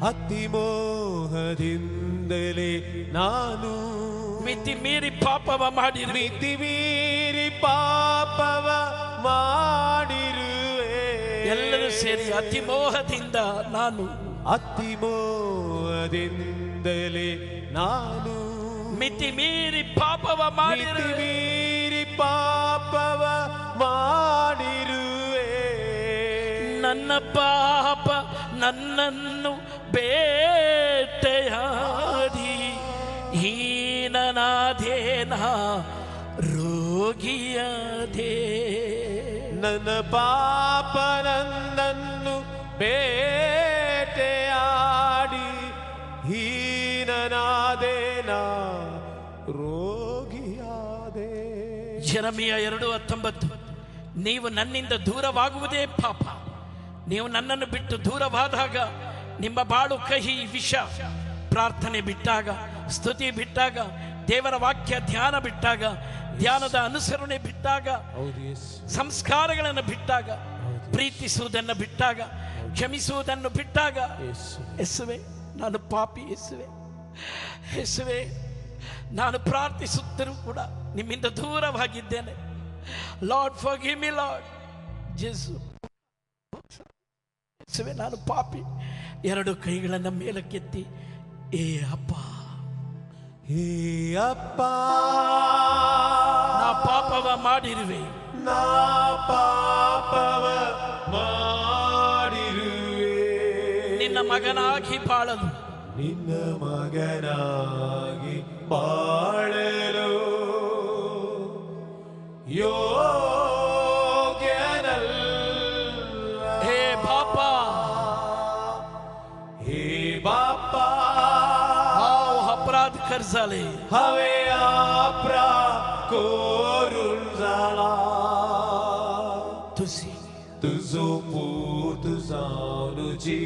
[SPEAKER 3] ಅತಿ ಮೋಹದಿಂದಲೇ ನಾನು
[SPEAKER 2] ಮಿತಿ ಮೀರಿ ಪಾಪವ ಮಾಡಿರುವೆ,
[SPEAKER 3] ಮಿತಿ ಮೀರಿ ಪಾಪವ ಮಾಡಿರುವೆ.
[SPEAKER 2] ಎಲ್ಲರೂ ಸೇರಿ ಅತಿ ಮೋಹದಿಂದ ನಾನು,
[SPEAKER 3] ಅತಿ ಮೋಹದಿಂದಲೇ ನಾನು
[SPEAKER 2] ಮಿತಿ ಮೀರಿ ಪಾಪವ
[SPEAKER 3] ಮಿತಿ
[SPEAKER 2] ಮಾಡಿರುವೆ,
[SPEAKER 3] ಮೀರಿ ಪಾಪವ ಮಾಡಿರುವೆ.
[SPEAKER 2] ನನ್ನ ಪಾಪ ನನ್ನನ್ನು ಬೇಟೆಯಾಡಿ ಹೀನನಾದೇನ ರೋಗಿಯಾದೆ.
[SPEAKER 3] ನನ್ನ ಪಾಪ ನನ್ನನ್ನು ಬೇಟೆಯಾಡಿ ಹೀನನಾದೇನ ರೋಗಿಯಾದೆ.
[SPEAKER 2] ಜೆರೆಮೀಯ 2:19, ನೀವು ನನ್ನಿಂದ ದೂರವಾಗುವುದೇ ಪಾಪ. ನೀವು ನನ್ನನ್ನು ಬಿಟ್ಟು ದೂರವಾದಾಗ ನಿಮ್ಮ ಬಾಳು ಕಹಿ ವಿಷ. ಪ್ರಾರ್ಥನೆ ಬಿಟ್ಟಾಗ, ಸ್ತುತಿ ಬಿಟ್ಟಾಗ, ದೇವರ ವಾಕ್ಯ ಧ್ಯಾನ ಬಿಟ್ಟಾಗ, ಧ್ಯಾನದ ಅನುಸರಣೆ ಬಿಟ್ಟಾಗ, ಸಂಸ್ಕಾರಗಳನ್ನು ಬಿಟ್ಟಾಗ, ಪ್ರೀತಿಸುವುದನ್ನು ಬಿಟ್ಟಾಗ, ಕ್ಷಮಿಸುವುದನ್ನು ಬಿಟ್ಟಾಗ, ಯೇಸುವೆ ನಾನು ಪಾಪಿ, ಯೇಸುವೆ ನಾನು ಪ್ರಾರ್ಥಿಸುತ್ತರೂ ಕೂಡ ನಿಮ್ಮಿಂದ ದೂರವಾಗಿದ್ದೇನೆ. ಲಾರ್ಡ್ ಫರ್ಗಿವ್ ಮಿ ಲಾರ್ಡ್ ಜೇಸು. ಯೇಸುವೆ ನಾನು ಪಾಪಿ. ಎರಡು ಕೈಗಳನ್ನು ಮೇಲಕ್ಕೆತ್ತಿ, ಏ ಅಪ್ಪ,
[SPEAKER 3] ಹೇ ಅಪ್ಪ,
[SPEAKER 2] ನಾ ಪಾಪವ ಮಾಡಿರುವೆ,
[SPEAKER 3] ನಾ ಪಾಪವ ಮಾಡಿರುವೆ.
[SPEAKER 2] ನಿನ್ನ ಮಗನಾಗಿ ಬಾಳಲು,
[SPEAKER 3] ನಿನ್ನ ಮಗನಾಗಿ ಬಾಳಲು ಯೋಗ್ಯನಲ್ಲ.
[SPEAKER 2] ಹೇ ಬಾಪ,
[SPEAKER 3] हे बापा
[SPEAKER 2] आओ अपराध कर झाले,
[SPEAKER 3] हवे आपरा कोरून झाला.
[SPEAKER 2] तुझी
[SPEAKER 3] तुझो पूत जाऊन जी